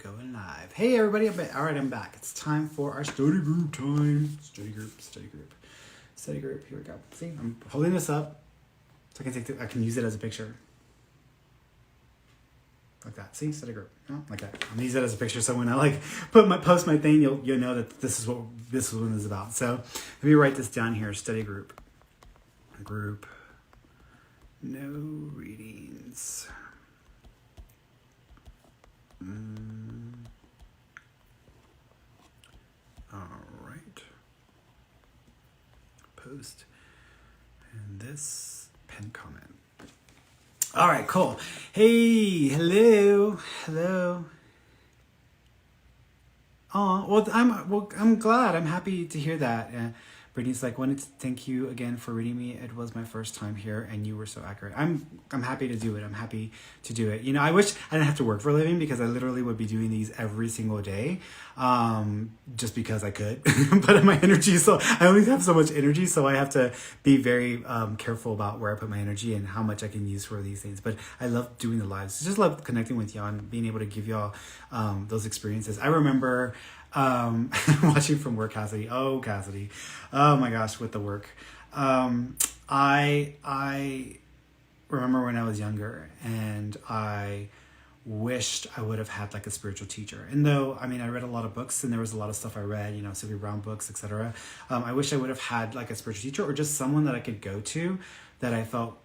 going live. Hey everybody, I'm back. It's time for our study group time. Study group. Here we go. See, I'm holding this up so I can use it as a picture. Like that. See, study group. No, like that. I'm gonna use it as a picture, so when I post my thing, you'll know that this is what this one is about. So let me write this down here. Study group. Group. No readings. All right. Post. And this pen comment. All right, cool. Hey, hello. Oh, I'm glad. I'm happy to hear that. Brittany's like, wanted to thank you again for reading me. It was my first time here, and you were so accurate. I'm happy to do it. I'm happy to do it. You know, I wish I didn't have to work for a living because I literally would be doing these every single day, just because I could. But my energy, so I only have so much energy, so I have to be very careful about where I put my energy and how much I can use for these things. But I love doing the lives. I just love connecting with y'all and being able to give y'all those experiences. I remember watching from work, Cassidy. Oh my gosh, with the work. I remember when I was younger and I wished I would have had like a spiritual teacher. And though, I mean, I read a lot of books and there was a lot of stuff I read, you know, Sylvia Brown books, etc. I wish I would have had like a spiritual teacher or just someone that I could go to that I felt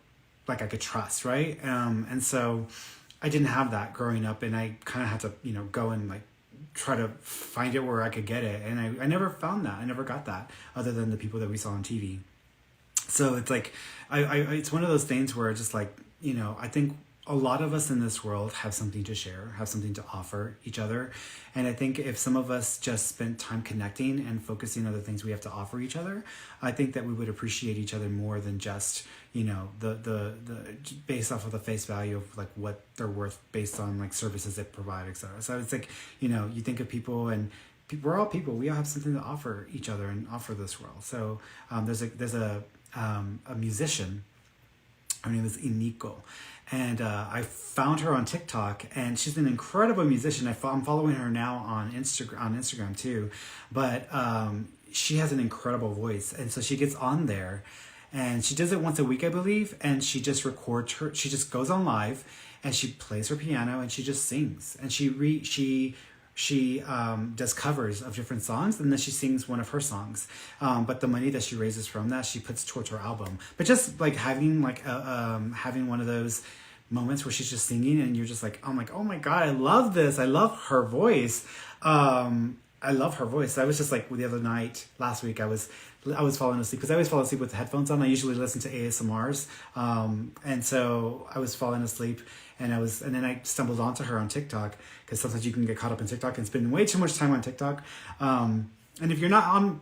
like I could trust, right? And so I didn't have that growing up, and I kind of had to, you know, go and like try to find it where I could get it. And I never found that. I never got that other than the people that we saw on TV. So it's like, it's one of those things where just like, you know, I think a lot of us in this world have something to share, have something to offer each other. And I think if some of us just spent time connecting and focusing on the things we have to offer each other, I think that we would appreciate each other more than just, you know, the based off of the face value of like what they're worth based on like services they provide, etc. So it's like, you know, you think of people and we're all people. We all have something to offer each other and offer this world. So there's a musician. Her name is Iniko. And I found her on TikTok, and she's an incredible musician. I'm following her now on Instagram too. But she has an incredible voice, and so she gets on there, and she does it once a week, I believe. And she just records her. She just goes on live, and she plays her piano, and she just sings, and she does covers of different songs, and then she sings one of her songs. But the money that she raises from that, she puts towards her album. But just like having one of those moments where she's just singing, and you're just like, I'm like, oh my God, I love this. I love her voice. I love her voice. I was just like the other night, last week, I was falling asleep because I always fall asleep with the headphones on. I usually listen to ASMRs. And so I was falling asleep, and then I stumbled onto her on TikTok, because sometimes you can get caught up in TikTok and spend way too much time on TikTok. And if you're not on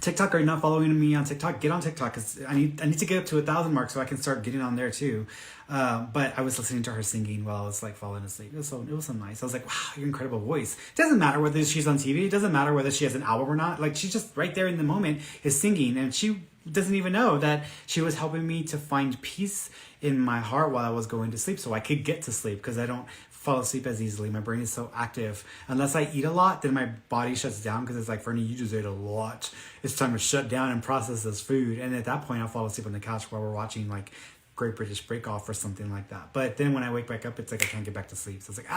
TikTok or you're not following me on TikTok, get on TikTok, because I need to get up to 1,000 mark so I can start getting on there too. But I was listening to her singing while I was like falling asleep. It was so nice. I was like, wow, your incredible voice. It doesn't matter whether she's on TV. It doesn't matter whether she has an album or not. Like, she's just right there in the moment is singing, and she doesn't even know that she was helping me to find peace in my heart while I was going to sleep, so I could get to sleep, because I don't fall asleep as easily. My brain is so active. Unless I eat a lot, then my body shuts down, because it's like, Ferny, you just ate a lot. It's time to shut down and process this food. And at that point, I'll fall asleep on the couch while we're watching like Great British Break Off or something like that. But then when I wake back up, it's like I can't get back to sleep. So it's like,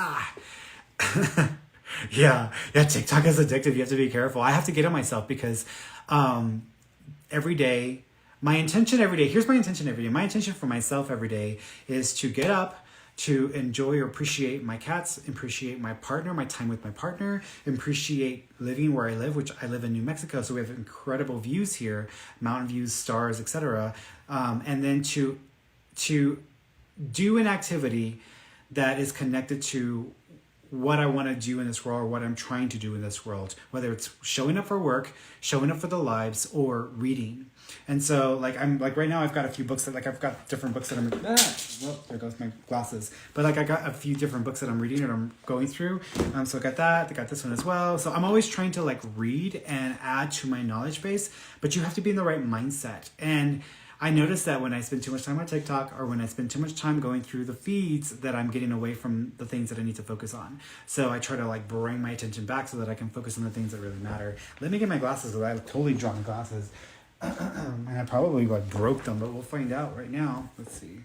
yeah, TikTok is addictive. You have to be careful. I have to get on myself, because every day, here's my intention every day. My intention for myself every day is to get up, to enjoy or appreciate my cats, appreciate my partner, my time with my partner, appreciate living where I live, which I live in New Mexico. So we have incredible views here, mountain views, stars, etc. And then to do an activity that is connected to what I want to do in this world, or what I'm trying to do in this world, whether it's showing up for work, showing up for the lives, or reading. And so like, I'm like, right now I've got a few books that like, I've got different books that there goes my glasses. But like, I got a few different books that I'm reading or I'm going through. So I got that, I got this one as well. So I'm always trying to like read and add to my knowledge base, but you have to be in the right mindset. And I notice that when I spend too much time on TikTok or when I spend too much time going through the feeds, that I'm getting away from the things that I need to focus on. So I try to like bring my attention back so that I can focus on the things that really matter. Let me get my glasses, because I have totally drawn glasses. And I probably like broke them, but we'll find out right now. Let's see.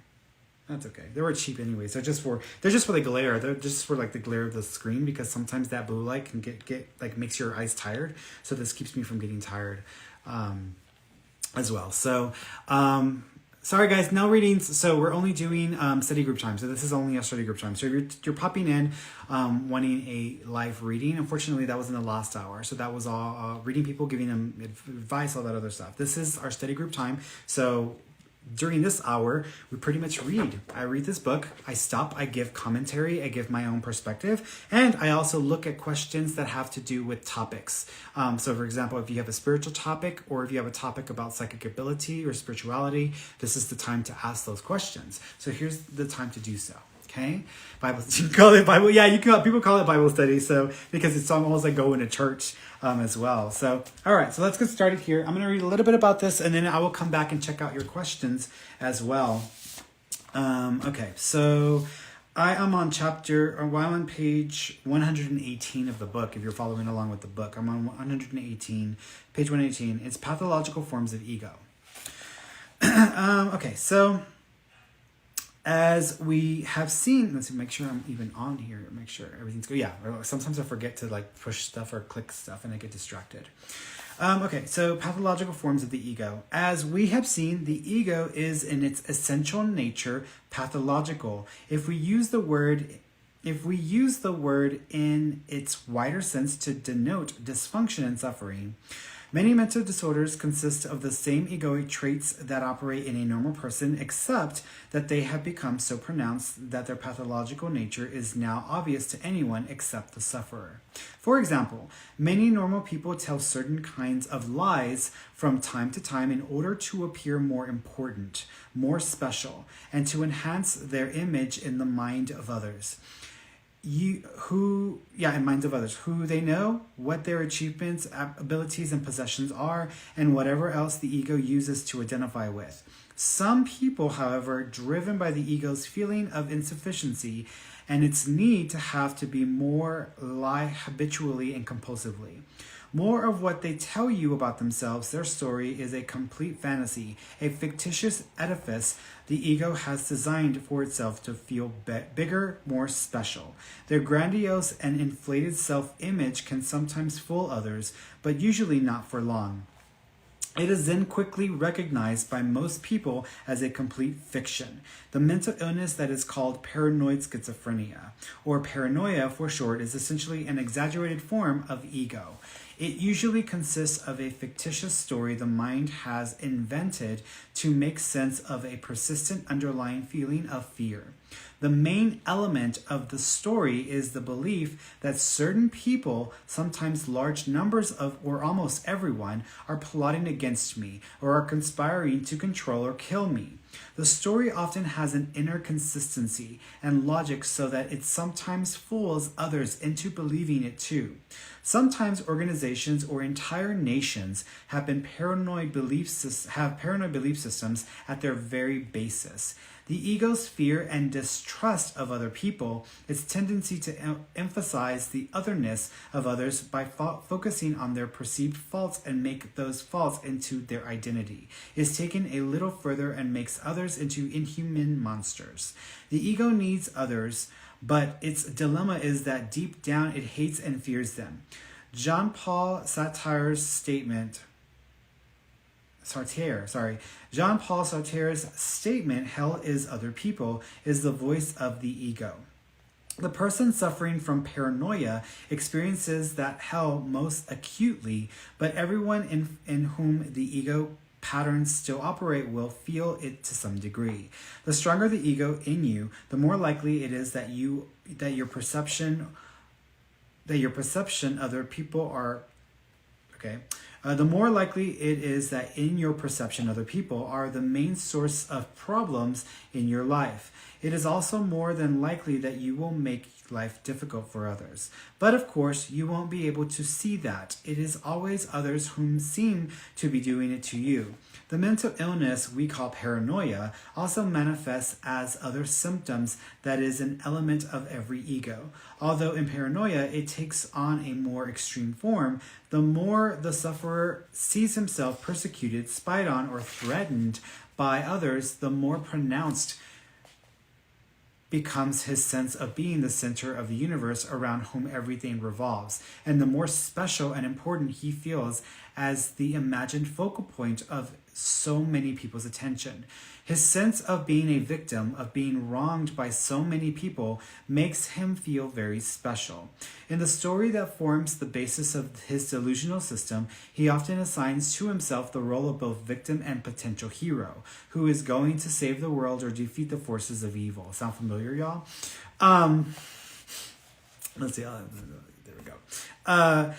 That's okay. They were cheap anyway. So they're just for the glare. They're just for like the glare of the screen, because sometimes that blue light can get like makes your eyes tired. So this keeps me from getting tired as well. So sorry guys, no readings. So we're only doing study group time. So this is only a study group time. So if you're popping in wanting a live reading, unfortunately that was in the last hour. So that was all reading people, giving them advice, all that other stuff. This is our study group time. So during this hour, we pretty much read. I read this book, I stop, I give commentary, I give my own perspective, and I also look at questions that have to do with topics. So for example, if you have a spiritual topic, or if you have a topic about psychic ability or spirituality, this is the time to ask those questions. So here's the time to do so. Okay, Bible. You can call it Bible. Yeah, you can. People call it Bible study. So because it's almost like going to church as well. So all right. So let's get started here. I'm going to read a little bit about this, and then I will come back and check out your questions as well. Okay. So I am on on page 118 of the book. If you're following along with the book, I'm on 118, page 118. It's pathological forms of ego. Okay. So, as we have seen, let's make sure I'm even on here, make sure everything's good. Yeah, sometimes I forget to like push stuff or click stuff and I get distracted. Okay, so pathological forms of the ego. As we have seen, the ego is in its essential nature pathological. If we use the word in its wider sense to denote dysfunction and suffering, many mental disorders consist of the same egoic traits that operate in a normal person, except that they have become so pronounced that their pathological nature is now obvious to anyone except the sufferer. For example, many normal people tell certain kinds of lies from time to time in order to appear more important, more special, and to enhance their image in the mind of others. In minds of others, who they know, what their achievements, abilities, and possessions are, and whatever else the ego uses to identify with. Some people, however, driven by the ego's feeling of insufficiency and its need to have to be more, lie habitually and compulsively. More of what they tell you about themselves, their story, is a complete fantasy, a fictitious edifice the ego has designed for itself to feel bigger, more special. Their grandiose and inflated self-image can sometimes fool others, but usually not for long. It is then quickly recognized by most people as a complete fiction. The mental illness that is called paranoid schizophrenia, or paranoia for short, is essentially an exaggerated form of ego. It usually consists of a fictitious story the mind has invented to make sense of a persistent underlying feeling of fear. The main element of the story is the belief that certain people, sometimes large numbers of, or almost everyone, are plotting against me or are conspiring to control or kill me. The story often has an inner consistency and logic so that it sometimes fools others into believing it too. Sometimes organizations or entire nations have paranoid belief systems at their very basis. The ego's fear and distrust of other people, its tendency to emphasize the otherness of others by focusing on their perceived faults and make those faults into their identity, is taken a little further and makes others into inhuman monsters. The ego needs others, but its dilemma is that deep down it hates and fears them. Jean-Paul Sartre's statement, hell is other people, is the voice of the ego. The person suffering from paranoia experiences that hell most acutely, but everyone in whom the ego patterns still operate will feel it to some degree. The stronger the ego in you, the more likely it is that your perception other people are the more likely it is that in your perception other people are the main source of problems in your life. It is also more than likely that you will make life difficult for others. But of course, you won't be able to see that. It is always others whom seem to be doing it to you. The mental illness we call paranoia also manifests as other symptoms that is an element of every ego. Although in paranoia it takes on a more extreme form, the more the sufferer sees himself persecuted, spied on, or threatened by others, the more pronounced becomes his sense of being the center of the universe around whom everything revolves, and the more special and important he feels as the imagined focal point of so many people's attention. His sense of being a victim, of being wronged by so many people, makes him feel very special. In the story that forms the basis of his delusional system, he often assigns to himself the role of both victim and potential hero, who is going to save the world or defeat the forces of evil. Sound familiar, y'all? Let's see. There we go.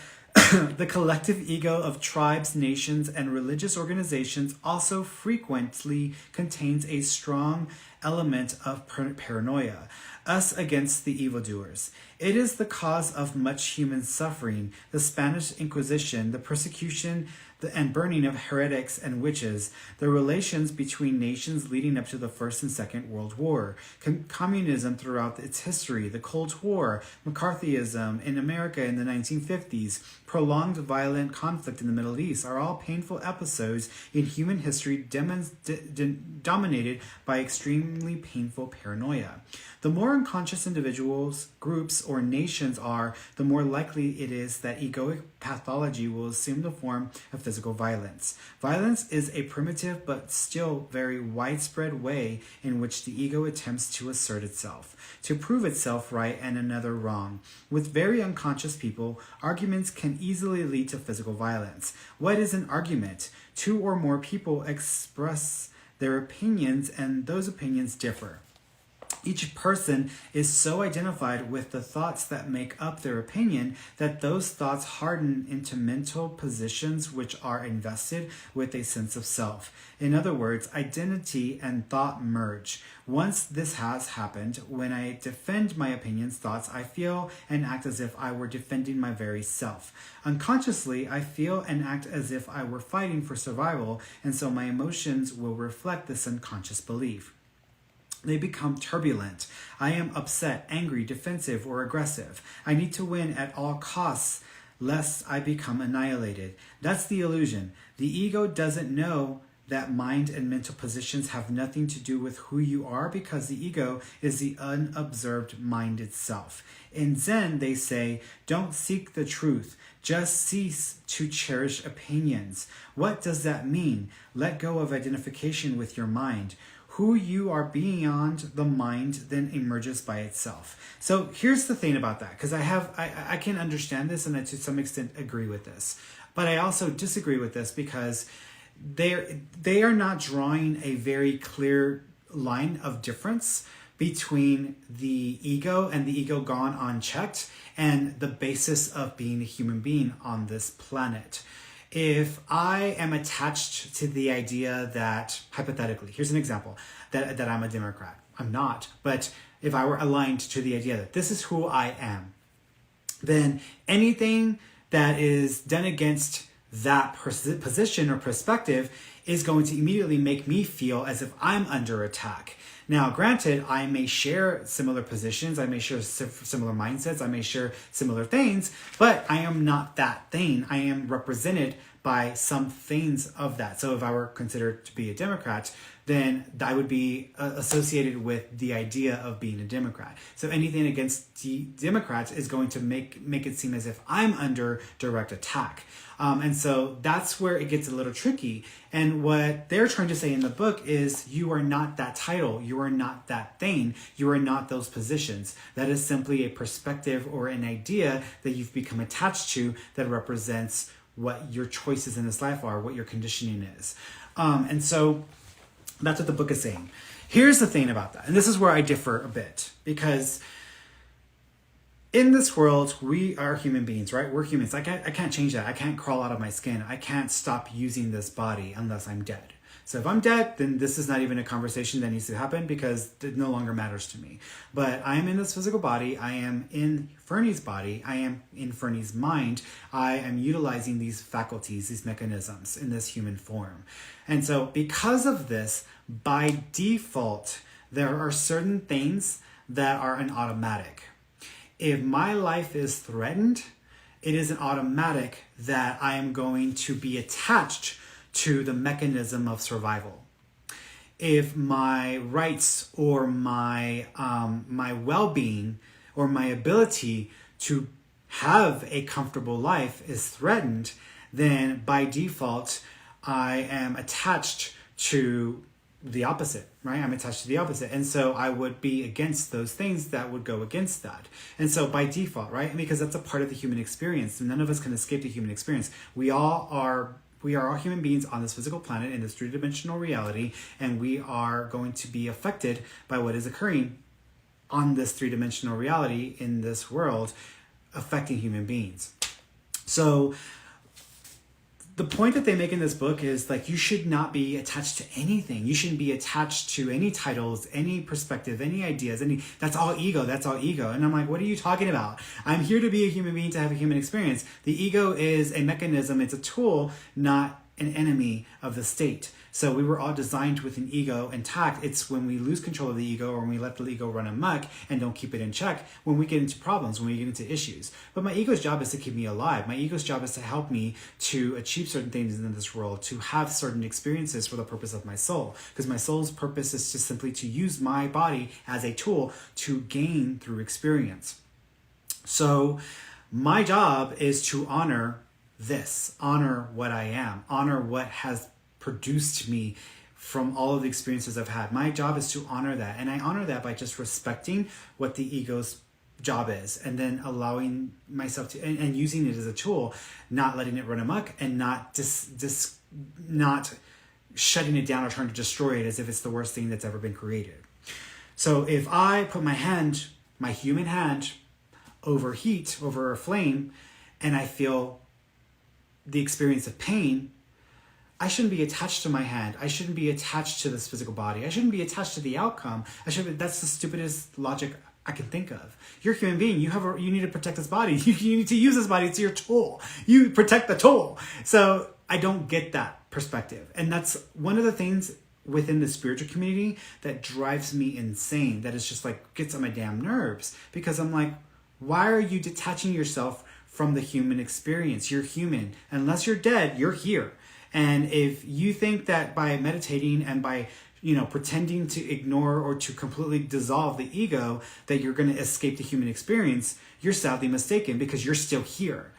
The collective ego of tribes, nations, and religious organizations also frequently contains a strong element of paranoia, us against the evildoers. It is the cause of much human suffering, the Spanish Inquisition, the persecution and burning of heretics and witches, the relations between nations leading up to the First and Second World War, communism throughout its history, the Cold War, McCarthyism in America in the 1950s, prolonged violent conflict in the Middle East are all painful episodes in human history dominated by extremely painful paranoia. The more unconscious individuals, groups, or nations are, the more likely it is that egoic pathology will assume the form of physical violence. Violence is a primitive but still very widespread way in which the ego attempts to assert itself, to prove itself right and another wrong. With very unconscious people, arguments can easily lead to physical violence. What is an argument? Two or more people express their opinions, and those opinions differ. Each person is so identified with the thoughts that make up their opinion that those thoughts harden into mental positions which are invested with a sense of self. In other words, identity and thought merge. Once this has happened, when I defend my opinions, thoughts, I feel and act as if I were defending my very self. Unconsciously, I feel and act as if I were fighting for survival, and so my emotions will reflect this unconscious belief. They become turbulent. I am upset, angry, defensive, or aggressive. I need to win at all costs, lest I become annihilated. That's the illusion. The ego doesn't know that mind and mental positions have nothing to do with who you are, because the ego is the unobserved mind itself. In Zen, they say, don't seek the truth. Just cease to cherish opinions. What does that mean? Let go of identification with your mind. Who you are beyond the mind then emerges by itself. So here's the thing about that, because I can understand this and I to some extent agree with this, but I also disagree with this because they are not drawing a very clear line of difference between the ego and the ego gone unchecked and the basis of being a human being on this planet. If I am attached to the idea that, hypothetically, here's an example, that I'm a Democrat. I'm not. But if I were aligned to the idea that this is who I am, then anything that is done against that position or perspective is going to immediately make me feel as if I'm under attack. Now, granted, I may share similar positions, I may share similar mindsets, I may share similar things, but I am not that thing. I am represented by some things of that. So if I were considered to be a Democrat, then I would be associated with the idea of being a Democrat. So anything against the Democrats is going to make it seem as if I'm under direct attack. And so that's where it gets a little tricky. And what they're trying to say in the book is you are not that title. You are not that thing. You are not those positions. That is simply a perspective or an idea that you've become attached to that represents what your choices in this life are, what your conditioning is. And so that's what the book is saying. Here's the thing about that. And this is where I differ a bit, because in this world, we are human beings, right? We're humans. I can't change that. I can't crawl out of my skin. I can't stop using this body unless I'm dead. So if I'm dead, then this is not even a conversation that needs to happen because it no longer matters to me. But I am in this physical body. I am in Ferny's body. I am in Ferny's mind. I am utilizing these faculties, these mechanisms in this human form. And so because of this, by default, there are certain things that are an automatic. If my life is threatened, it is an automatic that I am going to be attached to the mechanism of survival. If my rights or my well-being or my ability to have a comfortable life is threatened, then by default, I am attached to the opposite, right? I'm attached to the opposite. And so I would be against those things that would go against that. And so by default, right? Because that's a part of the human experience. None of us can escape the human experience. We are all human beings on this physical planet in this three-dimensional reality, and we are going to be affected by what is occurring on this three-dimensional reality in this world, affecting human beings. So the point that they make in this book is like, you should not be attached to anything. You shouldn't be attached to any titles, any perspective, any ideas, that's all ego. That's all ego. And I'm like, what are you talking about? I'm here to be a human being, to have a human experience. The ego is a mechanism. It's a tool, not an enemy of the state. So we were all designed with an ego intact. It's when we lose control of the ego, or when we let the ego run amok and don't keep it in check, when we get into problems, when we get into issues. But my ego's job is to keep me alive. My ego's job is to help me to achieve certain things in this world, to have certain experiences for the purpose of my soul. Because my soul's purpose is just simply to use my body as a tool to gain through experience. So my job is to honor this, honor what I am, honor what has produced me from all of the experiences I've had. My job is to honor that. And I honor that by just respecting what the ego's job is, and then allowing myself to, and using it as a tool, not letting it run amok, and not not shutting it down or trying to destroy it as if it's the worst thing that's ever been created. So if I put my hand, my human hand, over heat, over a flame, and I feel the experience of pain, I shouldn't be attached to my hand. I shouldn't be attached to this physical body. I shouldn't be attached to the outcome. That's the stupidest logic I can think of. You're a human being. You need to protect this body. You need to use this body. It's your tool. You protect the tool. So I don't get that perspective. And that's one of the things within the spiritual community that drives me insane. That is just like, gets on my damn nerves. Because I'm like, why are you detaching yourself from the human experience? You're human. Unless you're dead, you're here. And if you think that by meditating and by, pretending to ignore or to completely dissolve the ego, that you're going to escape the human experience, you're sadly mistaken, because you're still here.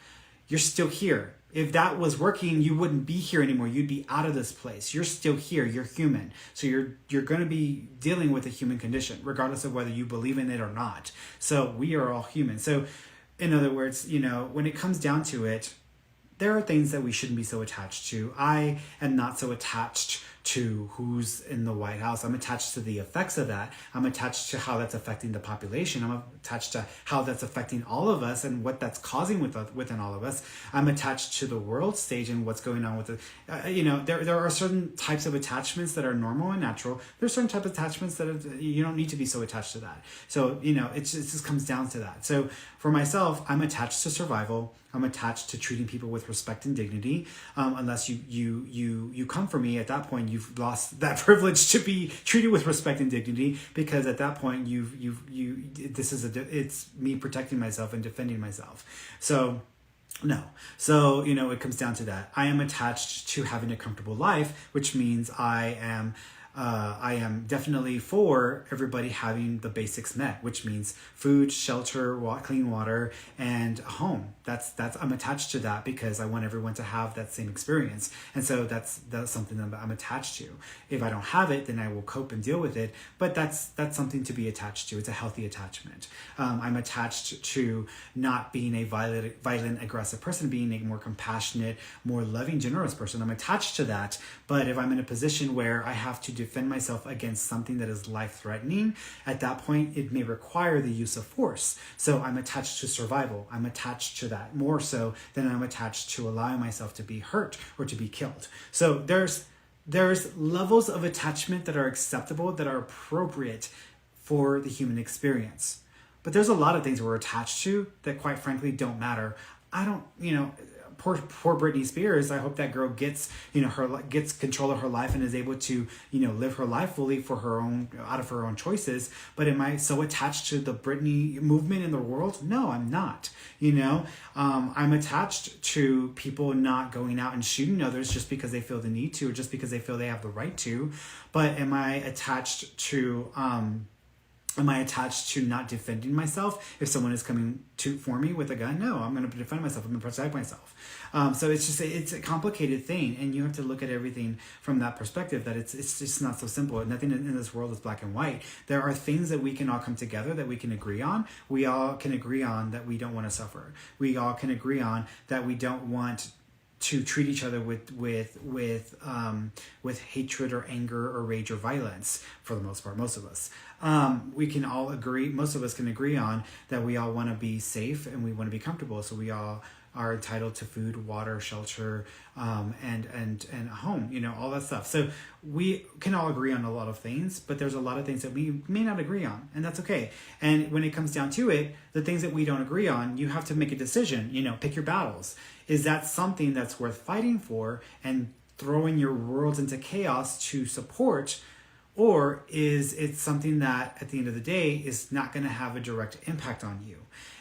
You're still here. If that was working, you wouldn't be here anymore. You'd be out of this place. You're still here. You're human. So you're going to be dealing with a human condition, regardless of whether you believe in it or not. So we are all human. So in other words, when it comes down to it, there are things that we shouldn't be so attached to. I am not so attached to who's in the White House. I'm attached to the effects of that. I'm attached to how that's affecting the population. I'm attached to how that's affecting all of us and what that's causing within all of us. I'm attached to the world stage and what's going on with it. There are certain types of attachments that are normal and natural. There's certain types of attachments that you don't need to be so attached to that. So, it just comes down to that. So for myself, I'm attached to survival. I'm attached to treating people with respect and dignity. Unless you come for me, at that point you've lost that privilege to be treated with respect and dignity, because at that point it's me protecting myself and defending myself. So no. So, it comes down to that. I am attached to having a comfortable life, which means I am definitely for everybody having the basics met, which means food, shelter, clean water, and a home. I'm attached to that because I want everyone to have that same experience. And so that's something that I'm attached to. If I don't have it, then I will cope and deal with it. But that's something to be attached to. It's a healthy attachment. I'm attached to not being a violent, aggressive person, being a more compassionate, more loving, generous person. I'm attached to that. But if I'm in a position where I have to defend myself against something that is life-threatening, at that point, it may require the use of force. So I'm attached to survival. I'm attached to that more so than I'm attached to allowing myself to be hurt or to be killed. So there's there's levels of attachment that are acceptable, that are appropriate for the human experience. But there's a lot of things we're attached to that, quite frankly, don't matter. I don't, poor Britney Spears. I hope that girl gets, gets control of her life and is able to, live her life fully for her own, out of her own choices. But am I so attached to the Britney movement in the world? No, I'm not. I'm attached to people not going out and shooting others just because they feel the need to, or just because they feel they have the right to. But am I attached to, not defending myself if someone is coming for me with a gun? No, I'm going to defend myself. I'm going to protect myself. So it's a complicated thing, and you have to look at everything from that perspective, that it's just not so simple. Nothing in this world is black and white. There are things that we can all come together, that we can agree on. We all can agree on that we don't want to suffer. We all can agree on that we don't want to treat each other with hatred or anger or rage or violence, for the most part, most of us. We can all agree, most of us can agree on that we all want to be safe and we want to be comfortable. So we all are entitled to food, water, shelter, and a home, all that stuff. So we can all agree on a lot of things, but there's a lot of things that we may not agree on, and that's okay. And when it comes down to it, the things that we don't agree on, you have to make a decision, pick your battles. Is that something that's worth fighting for and throwing your worlds into chaos to support? Or is it something that at the end of the day is not going to have a direct impact on you?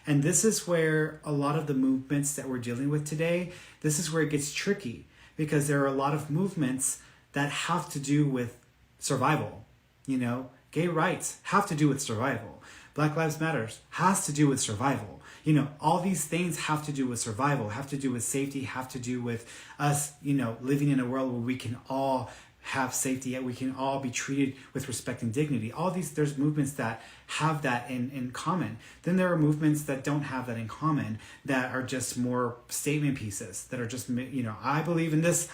And this is where a lot of the movements that we're dealing with today, this is where it gets tricky, because there are a lot of movements that have to do with survival. Gay rights have to do with survival. Black Lives Matters has to do with survival. All these things have to do with survival, have to do with safety, have to do with us, living in a world where we can all have safety, yet we can all be treated with respect and dignity. There's movements that have that in common. Then there are movements that don't have that in common, that are just more statement pieces, that are just, I believe in this,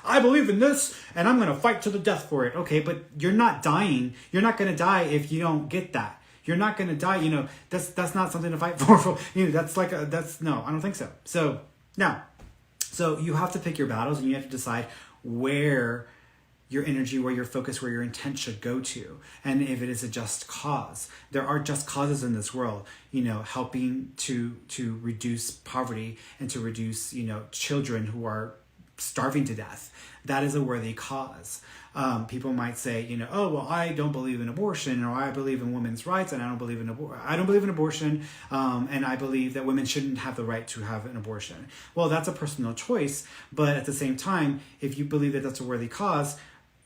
and I'm going to fight to the death for it. Okay, but you're not dying. You're not going to die if you don't get that. You're not going to die. That's not something to fight for. No, I don't think so. So you have to pick your battles, and you have to decide where your energy, where your focus, where your intent should go to, and if it is a just cause. There are just causes in this world, helping to reduce poverty and to reduce, children who are starving to death. That is a worthy cause. People might say, oh, well, I don't believe in abortion, or I believe in women's rights, and I don't believe in abortion, and I believe that women shouldn't have the right to have an abortion. Well, that's a personal choice, but at the same time, if you believe that that's a worthy cause,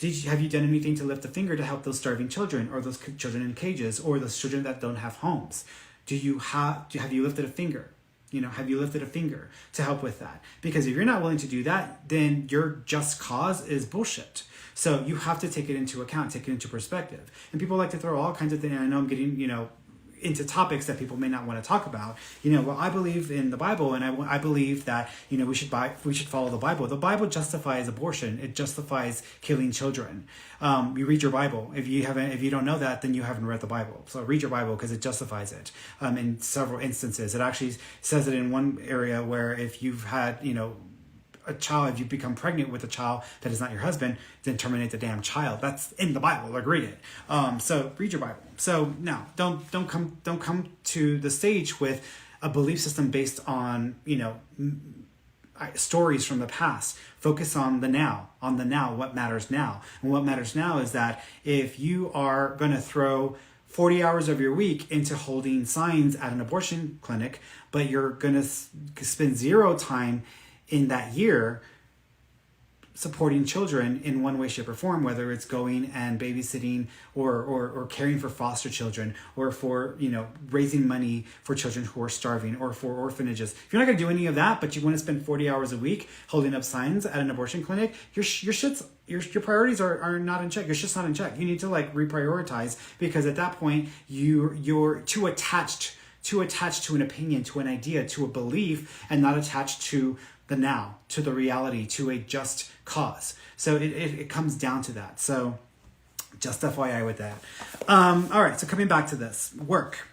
have you done anything to lift a finger to help those starving children, or those children in cages, or those children that don't have homes? Have you lifted a finger? Have you lifted a finger to help with that? Because if you're not willing to do that, then your just cause is bullshit. So you have to take it into account, take it into perspective. And people like to throw all kinds of things. I know I'm getting, into topics that people may not want to talk about. Well, I believe in the Bible, and I believe that, we should follow the Bible. The Bible justifies abortion. It justifies killing children. You read your Bible. If you don't know that, then you haven't read the Bible. So read your Bible, because it justifies it. In several instances, it actually says it in one area where if you've had, a child, if you become pregnant with a child that is not your husband, then terminate the damn child. That's in the Bible. Like, read it. So read your Bible. So now, don't come to the stage with a belief system based on stories from the past. Focus on the now. What matters now. And what matters now is that if you are going to throw 40 hours of your week into holding signs at an abortion clinic, but you're going to spend zero time in that year supporting children in one way, shape, or form, whether it's going and babysitting or caring for foster children, or for, raising money for children who are starving, or for orphanages. If you're not going to do any of that, but you want to spend 40 hours a week holding up signs at an abortion clinic, your priorities are not in check. Your shit's not in check. You need to reprioritize, because at that point you're too attached to an opinion, to an idea, to a belief, and not attached to the now, to the reality, to a just cause. So it comes down to that. So just FYI with that. All right, so coming back to this, work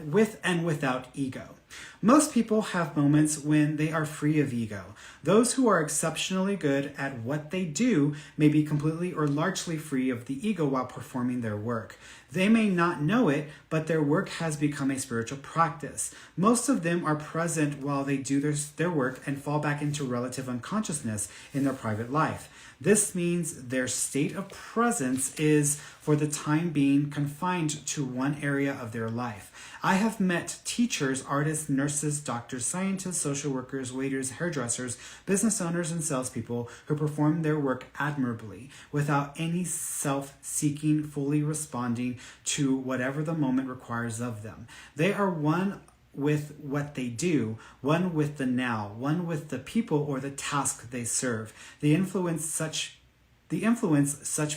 with and without ego. Most people have moments when they are free of ego. Those who are exceptionally good at what they do may be completely or largely free of the ego while performing their work. They may not know it, but their work has become a spiritual practice. Most of them are present while they do their work and fall back into relative unconsciousness in their private life. This means their state of presence is, for the time being, confined to one area of their life. I have met teachers, artists, nurses, doctors, scientists, social workers, waiters, hairdressers, business owners, and salespeople who perform their work admirably, without any self-seeking, fully responding to whatever the moment requires of them. They are one with what they do, one with the now, one with the people or the task they serve. The influence such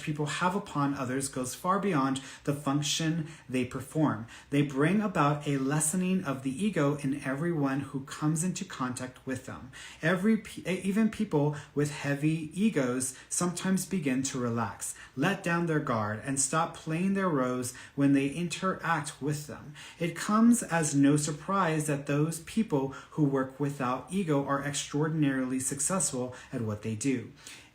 people have upon others goes far beyond the function they perform. They bring about a lessening of the ego in everyone who comes into contact with them. Even people with heavy egos sometimes begin to relax, let down their guard, and stop playing their roles when they interact with them. It comes as no surprise that those people who work without ego are extraordinarily successful at what they do.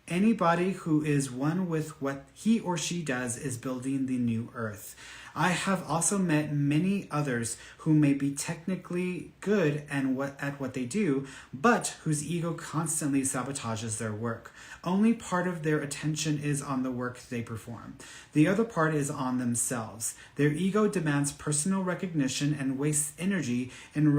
Anybody who is one with what he or she does is building the new earth. I have also met many others who may be technically good at what they do, but whose ego constantly sabotages their work. Only part of their attention is on the work they perform. The other part is on themselves. Their ego demands personal recognition and wastes energy and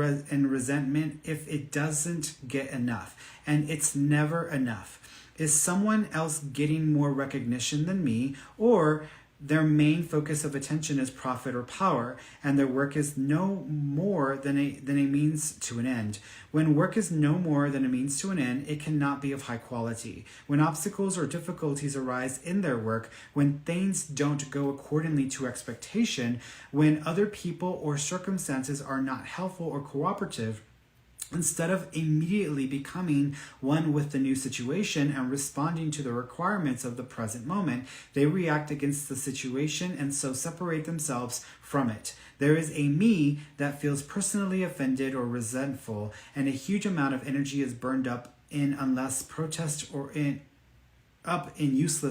resentment if it doesn't get enough. And it's never enough. Is someone else getting more recognition than me, or their main focus of attention is profit or power, and their work is no more than a means to an end? When work is no more than a means to an end, it cannot be of high quality. When obstacles or difficulties arise in their work, when things don't go accordingly to expectation, when other people or circumstances are not helpful or cooperative, instead of immediately becoming one with the new situation and responding to the requirements of the present moment, they react against the situation and so separate themselves from it. There is a me that feels personally offended or resentful, and a huge amount of energy is burned up in useless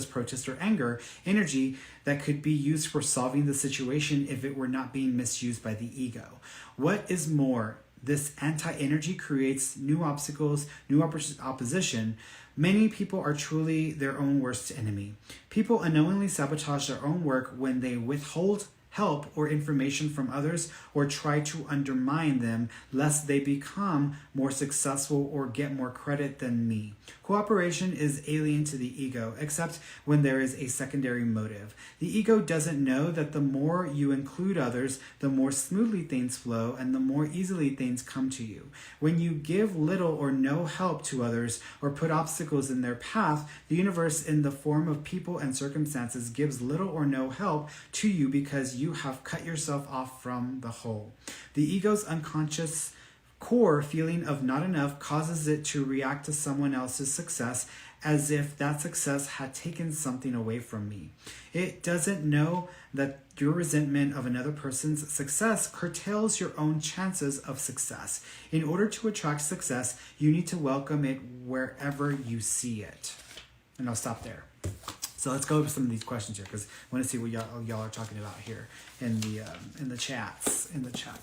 protest or anger, energy that could be used for solving the situation if it were not being misused by the ego. What is more, this anti-energy creates new obstacles, new opposition. Many people are truly their own worst enemy. People unknowingly sabotage their own work when they withhold help or information from others or try to undermine them lest they become more successful or get more credit than me. Cooperation is alien to the ego, except when there is a secondary motive. The ego doesn't know that the more you include others, the more smoothly things flow and the more easily things come to you. When you give little or no help to others or put obstacles in their path, the universe in the form of people and circumstances gives little or no help to you because you have cut yourself off from the whole. The ego's unconscious core feeling of not enough causes it to react to someone else's success as if that success had taken something away from me. It doesn't know that your resentment of another person's success curtails your own chances of success. In order to attract success, you need to welcome it wherever you see it. And I'll stop there. So let's go over some of these questions here because I want to see what y'all are talking about here in the chats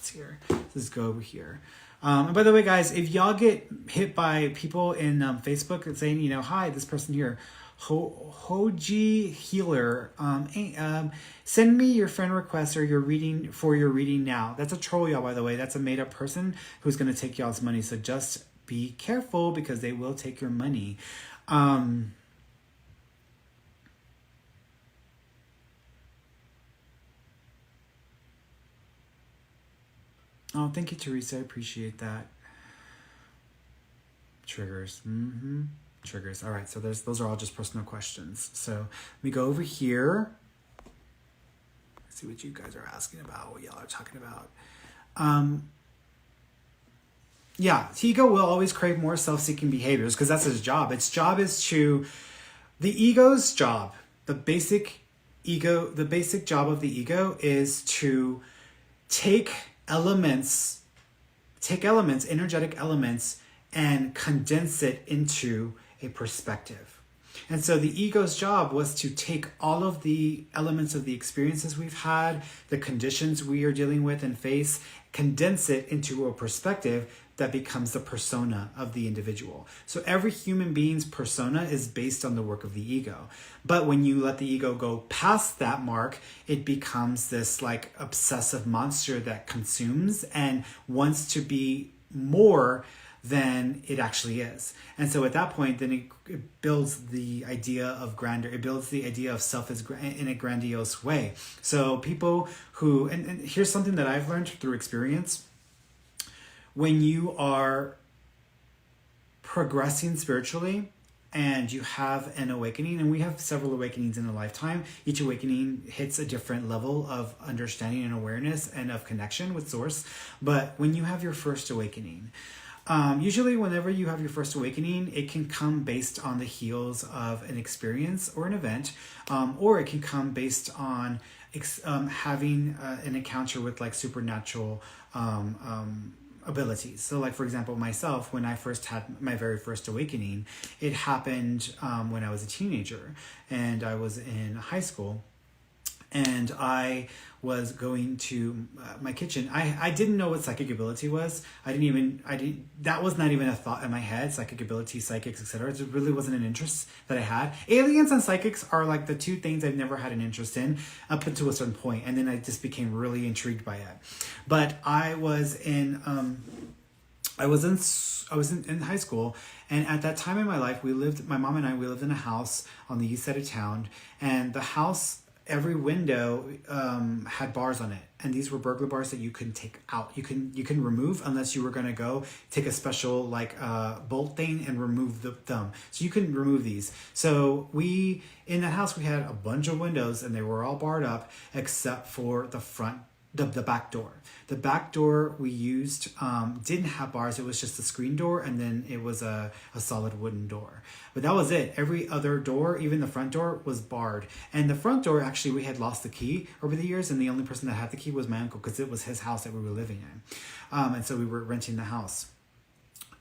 here. Let's go over here. And by the way, guys, if y'all get hit by people in Facebook saying, hi, this person here, Hoji Healer, send me your friend request or your reading now. That's a troll, y'all, by the way. That's a made up person who's going to take y'all's money. So just be careful because they will take your money. Oh, thank you, Teresa. I appreciate that. Triggers. Triggers. All right. So those are all just personal questions. So let me go over here. Let's see what you guys are asking about, what y'all are talking about. Yeah, ego will always crave more self-seeking behaviors because that's his job. Its job is the ego's job, the basic job of the ego is to take elements take elements, energetic elements, and condense it into a perspective. And so the ego's job was to take all of the elements of the experiences we've had, the conditions we are dealing with and face, condense it into a perspective that becomes the persona of the individual. So every human being's persona is based on the work of the ego. But when you let the ego go past that mark, it becomes this like obsessive monster that consumes and wants to be more than it actually is. And so at that point, then it builds the idea of grandeur. It builds the idea of self as in a grandiose way. So people who, and here's something that I've learned through experience. When you are progressing spiritually and you have an awakening, and we have several awakenings in a lifetime, each awakening hits a different level of understanding and awareness and of connection with Source. But when you have your first awakening, usually whenever you have your first awakening, it can come based on the heels of an experience or an event, or it can come based on having an encounter with like supernatural abilities. So like, for example, myself, when I first had my very first awakening, it happened when I was a teenager and I was in high school. And I was going to my kitchen. I didn't know what psychic ability was. That was not even a thought in my head, psychic ability, psychics, etc. It really wasn't an interest that I had. Aliens and psychics are like the two things I've never had an interest in up until a certain point. And then I just became really intrigued by it. But I was in high school, and at that time in my life, my mom and I lived in a house on the east side of town, and the house, every window had bars on it, and these were burglar bars that you couldn't take out. You can remove unless you were going to go take a special like bolt thing and remove them. So you couldn't remove these. So in that house we had a bunch of windows, and they were all barred up except for the back door. The back door we used didn't have bars. It was just a screen door, and then it was a solid wooden door. But that was it. Every other door, even the front door, was barred. And the front door, actually, we had lost the key over the years, and the only person that had the key was my uncle, because it was his house that we were living in. And so we were renting the house.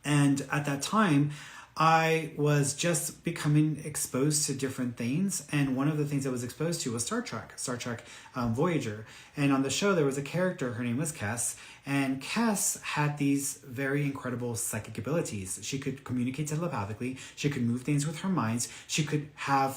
And at that time, I was just becoming exposed to different things, and one of the things I was exposed to was Star Trek Voyager. And on the show, there was a character, her name was Kes, and Kes had these very incredible psychic abilities. She could communicate telepathically. She could move things with her minds. She could have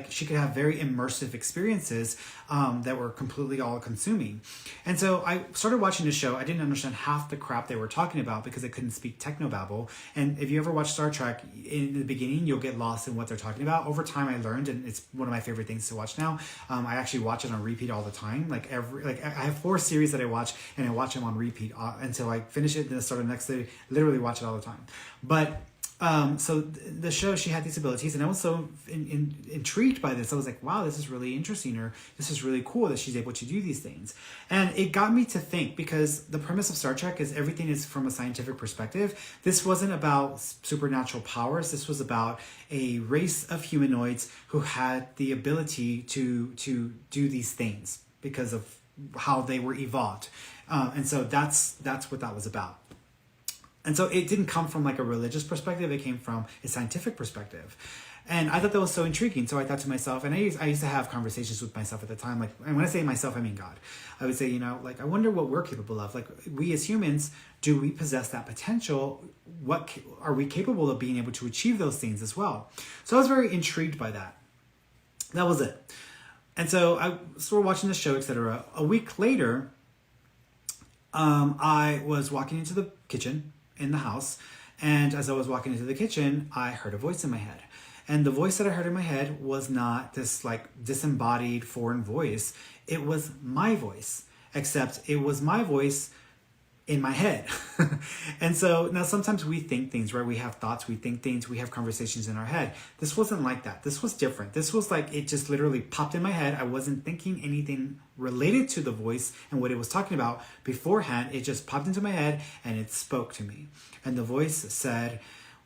she could have very immersive experiences that were completely all-consuming. And so I started watching the show. I didn't understand half the crap they were talking about because I couldn't speak technobabble. And if you ever watch Star Trek, in the beginning, you'll get lost in what they're talking about. Over time, I learned, and it's one of my favorite things to watch now. I actually watch it on repeat all the time. I have 4 series that I watch, and I watch them on repeat until I finish it, then I start the next day. Literally watch it all the time. But so the show, she had these abilities, and I was so intrigued by this. I was like, wow, this is really interesting, or this is really cool that she's able to do these things. And it got me to think, because the premise of Star Trek is everything is from a scientific perspective. This wasn't about supernatural powers. This was about a race of humanoids who had the ability to do these things because of how they were evolved. And so that's what that was about. And so it didn't come from like a religious perspective. It came from a scientific perspective. And I thought that was so intriguing. So I thought to myself, and I used to have conversations with myself at the time. And when I say myself, I mean God. I would say, I wonder what we're capable of. Like, we as humans, do we possess that potential? What are we capable of being able to achieve those things as well? So I was very intrigued by that. That was it. And so I started watching the show, etc. A week later, I was walking into the kitchen in the house, and as I was walking into the kitchen, I heard a voice in my head. And the voice that I heard in my head was not this like disembodied foreign voice. It was my voice, except it was my voice in my head. And so now sometimes we think things, right? We have thoughts, we think things, we have conversations in our head. This wasn't like that. This was different. This was like, it just literally popped in my head. I wasn't thinking anything related to the voice and what it was talking about beforehand. It just popped into my head and it spoke to me. And the voice said,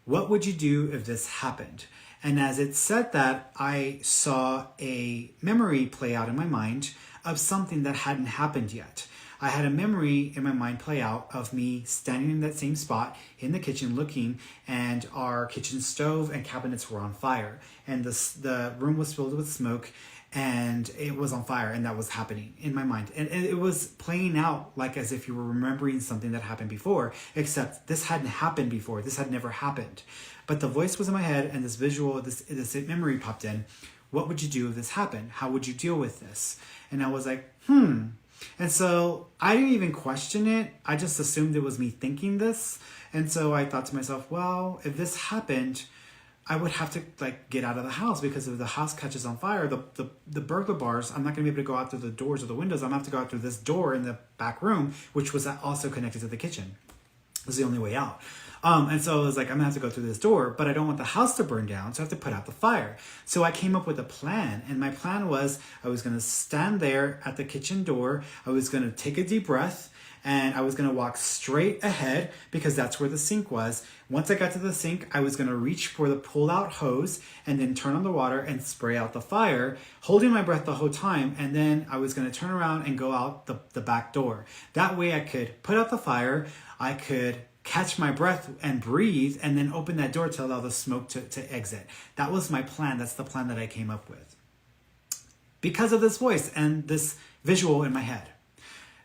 "What would you do if this happened?" And as it said that, I saw a memory play out in my mind of something that hadn't happened yet. I had a memory in my mind play out of me standing in that same spot in the kitchen looking, and our kitchen stove and cabinets were on fire, and the room was filled with smoke, and it was on fire, and that was happening in my mind. And it was playing out like as if you were remembering something that happened before, except this hadn't happened before. This had never happened. But the voice was in my head, and this visual, this memory popped in. What would you do if this happened? How would you deal with this? And I was like, And so I didn't even question it. I just assumed it was me thinking this. And so I thought to myself, well, if this happened, I would have to get out of the house, because if the house catches on fire, the burglar bars, I'm not going to be able to go out through the doors or the windows. I'm going to have to go out through this door in the back room, which was also connected to the kitchen. It was the only way out. And so I was like, I'm gonna have to go through this door, but I don't want the house to burn down, so I have to put out the fire. So I came up with a plan, and my plan was I was gonna stand there at the kitchen door, I was gonna take a deep breath, and I was gonna walk straight ahead, because that's where the sink was. Once I got to the sink, I was gonna reach for the pull-out hose and then turn on the water and spray out the fire, holding my breath the whole time, and then I was gonna turn around and go out the back door. That way I could put out the fire, I could catch my breath and breathe, and then open that door to allow the smoke to exit. That was my plan. That's the plan that I came up with, because of this voice and this visual in my head.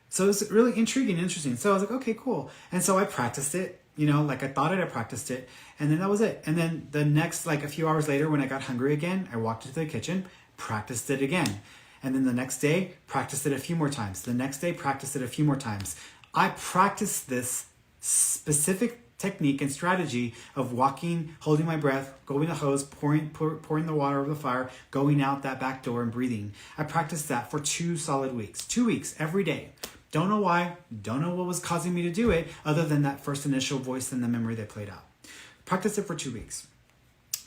So it was really intriguing and interesting. So I was like, okay, cool. And so I practiced it, I thought I practiced it, and then that was it. And then the next, a few hours later, when I got hungry again, I walked into the kitchen, practiced it again. And then the next day, practiced it a few more times. The next day, practiced it a few more times. I practiced this specific technique and strategy of walking, holding my breath, going the hose, pouring the water over the fire, going out that back door and breathing. I practiced that for 2 solid weeks. 2 weeks, every day. Don't know why, don't know what was causing me to do it, other than that first initial voice and the memory that played out. Practiced it for 2 weeks.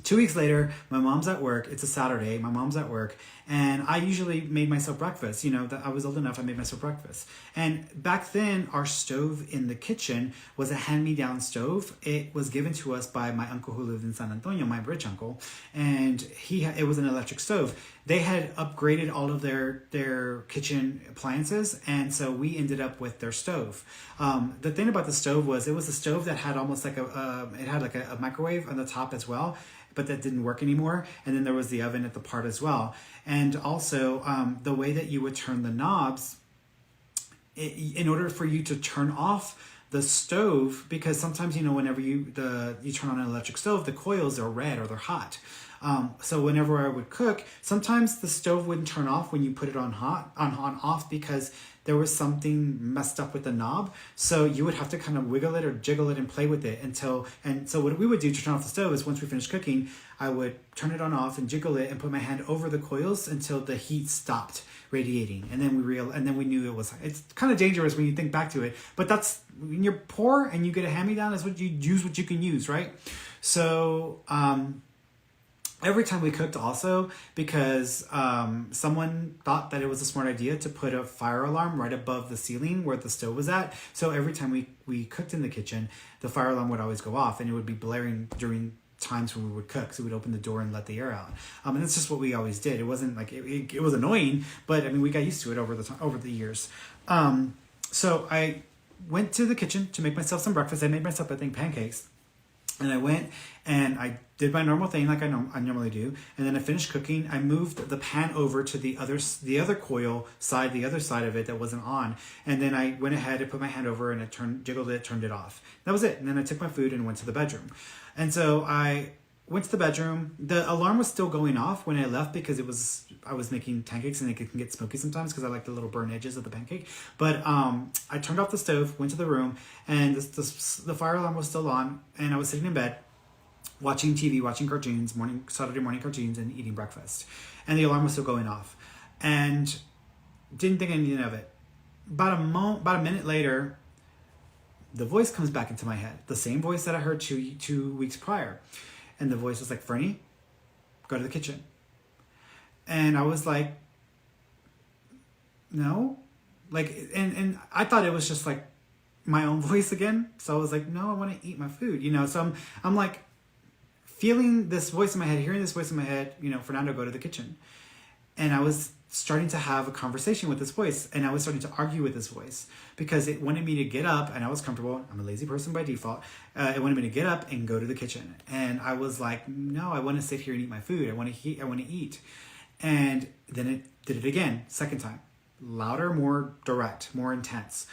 2 weeks later, my mom's at work. It's a Saturday. My mom's at work. And I usually made myself breakfast. That I was old enough, I made myself breakfast. And back then, our stove in the kitchen was a hand-me-down stove. It was given to us by my uncle who lived in San Antonio, my rich uncle. And it was an electric stove. They had upgraded all of their kitchen appliances, and so we ended up with their stove. The thing about the stove was it was a stove that had almost it had a microwave on the top as well, but that didn't work anymore. And then there was the oven at the part as well. And also the way that you would turn the knobs, in order for you to turn off the stove, because sometimes, whenever you turn on an electric stove, the coils are red or they're hot. So whenever I would cook, sometimes the stove wouldn't turn off when you put it on off, because there was something messed up with the knob. So you would have to kind of wiggle it or jiggle it and play with it and so what we would do to turn off the stove is, once we finished cooking, I would turn it on off and jiggle it and put my hand over the coils until the heat stopped radiating. And then we knew it's kind of dangerous when you think back to it, but that's when you're poor and you get a hand-me-down, that's what you can use, right? So, every time we cooked also, because someone thought that it was a smart idea to put a fire alarm right above the ceiling where the stove was at. So every time we cooked in the kitchen, the fire alarm would always go off, and it would be blaring during times when we would cook. So we'd open the door and let the air out. And that's just what we always did. It wasn't it was annoying, but we got used to it over the years. So I went to the kitchen to make myself some breakfast. I made myself, I think, pancakes. And I went and I did my normal thing like I normally do. And then I finished cooking. I moved the pan over to the other coil side, the other side of it that wasn't on. And then I went ahead and put my hand over and jiggled it, turned it off. That was it. And then I took my food and went to the bedroom. And so I went to the bedroom. The alarm was still going off when I left, because I was making pancakes and it can get smoky sometimes because I like the little burn edges of the pancake. But I turned off the stove, went to the room, and the fire alarm was still on, and I was sitting in bed watching TV, watching cartoons, Saturday morning cartoons, and eating breakfast. And the alarm was still going off. And didn't think anything of it. About a minute later, the voice comes back into my head. The same voice that I heard two weeks prior. And the voice was like, Ferny, go to the kitchen. And I was like, no. And I thought it was just like my own voice again. So I was like, no, I want to eat my food, So I'm like feeling this voice in my head, hearing this voice in my head, Fernando, go to the kitchen. And I was starting to have a conversation with this voice, and I was starting to argue with this voice because it wanted me to get up, and I was comfortable. I'm a lazy person by default. It wanted me to get up and go to the kitchen, and I was like, no, I want to sit here and eat my food. I want to eat. And then it did it again, second time, louder, more direct, more intense.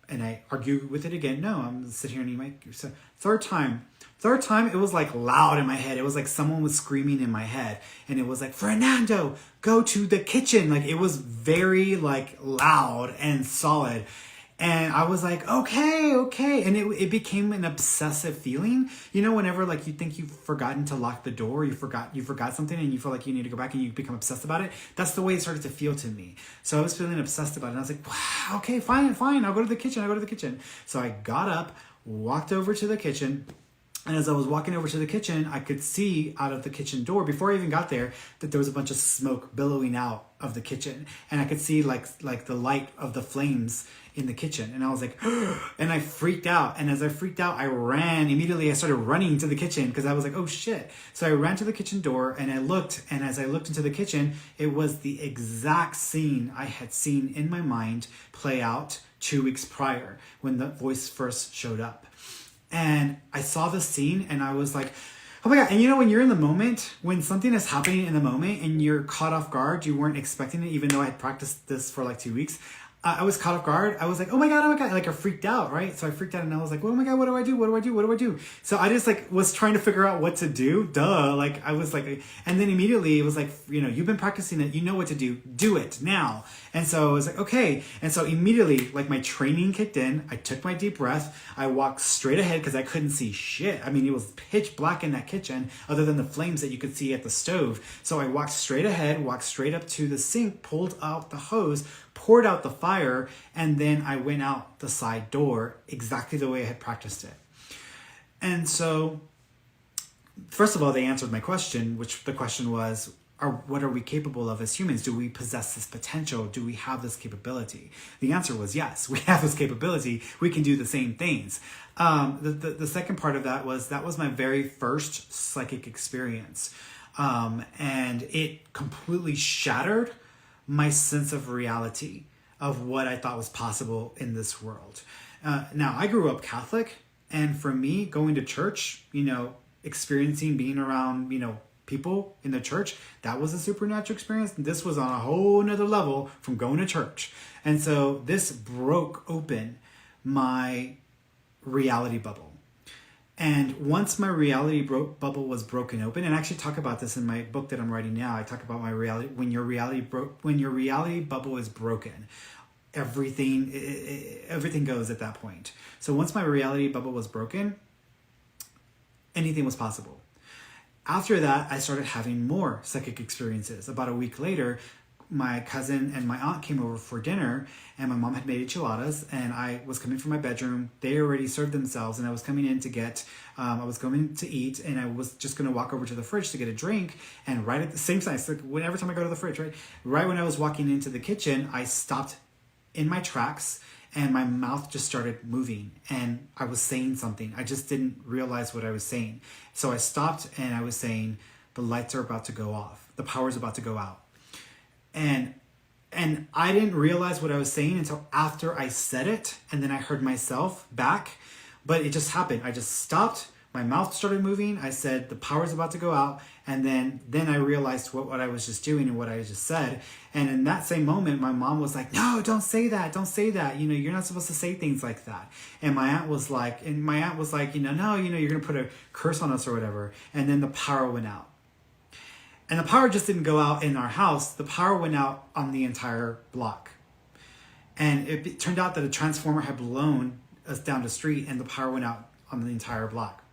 And I argue with it again. No, I'm gonna sit here and eat my. So third time, it was like loud in my head. It was like someone was screaming in my head, and it was like, Fernando, go to the kitchen. Like, it was very like loud and solid. And I was like, okay. And it became an obsessive feeling. You know, whenever like you think you've forgotten to lock the door, you forgot something and you feel like you need to go back and you become obsessed about it. That's the way it started to feel to me. So I was feeling obsessed about it. And I was like, wow, okay, fine. I'll go to the kitchen. So I got up, walked over to the kitchen. And as I was walking over to the kitchen, I could see out of the kitchen door, before I even got there, that there was a bunch of smoke billowing out of the kitchen. And I could see like the light of the flames in the kitchen. And I was like, and I freaked out. And as I freaked out, I ran. Immediately, I started running to the kitchen because I was like, oh shit. So I ran to the kitchen door and I looked. And as I looked into the kitchen, it was the exact scene I had seen in my mind play out 2 weeks prior when the voice first showed up. And I saw the scene and I was like, oh my God. And you know, when you're in the moment, when something is happening in the moment and you're caught off guard, you weren't expecting it, even though I had practiced this for like 2 weeks. I was caught off guard. I was like, oh my God. Like I freaked out, right? So I freaked out and I was like, oh my God, what do I do? So I just like was trying to figure out what to do. Like I was like, and then immediately it was like, you know, you've been practicing it. You know what to do it now. And so I was like, okay. And so immediately like my training kicked in. I took my deep breath. I walked straight ahead because I couldn't see shit. I mean, it was pitch black in that kitchen other than the flames that you could see at the stove. So I walked straight ahead, walked straight up to the sink, pulled out the hose, poured out the fire, and then I went out the side door exactly the way I had practiced it. And so, first of all, they answered my question, which the question was, what are we capable of as humans? Do we possess this potential? Do we have this capability? The answer was yes, we have this capability. We can do the same things. The second part of that was my very first psychic experience. And it completely shattered my sense of reality of what I thought was possible in this world. Now, I grew up Catholic, and for me, going to church, you know, experiencing being around, you know, people in the church, that was a supernatural experience. This was on a whole nother level from going to church. And so this broke open my reality bubble. And once my reality bubble was broken open, and I actually talk about this in my book that I'm writing now, I talk about my reality, when your reality bubble is broken, everything goes at that point. So once my reality bubble was broken, anything was possible. After that, I started having more psychic experiences. About a week later, my cousin and my aunt came over for dinner, and my mom had made enchiladas, and I was coming from my bedroom. They already served themselves, and I was coming in to I was going to eat, and I was just going to walk over to the fridge to get a drink. And right at the same time, so every time I go to the fridge, right when I was walking into the kitchen, I stopped in my tracks, and my mouth just started moving, and I was saying something. I just didn't realize what I was saying. So I stopped, and I was saying, the lights are about to go off. The power's about to go out. And I didn't realize what I was saying until after I said it, and then I heard myself back, but it just happened. I just stopped, my mouth started moving, I said, the power's about to go out, and then I realized what I was just doing and what I just said. And in that same moment, my mom was like, no, don't say that. You know, you're not supposed to say things like that. And my aunt was like, you know, no, you know, you're going to put a curse on us or whatever. And then the power went out. And the power just didn't go out in our house. The power went out on the entire block. And it turned out that a transformer had blown us down the street, and the power went out on the entire block.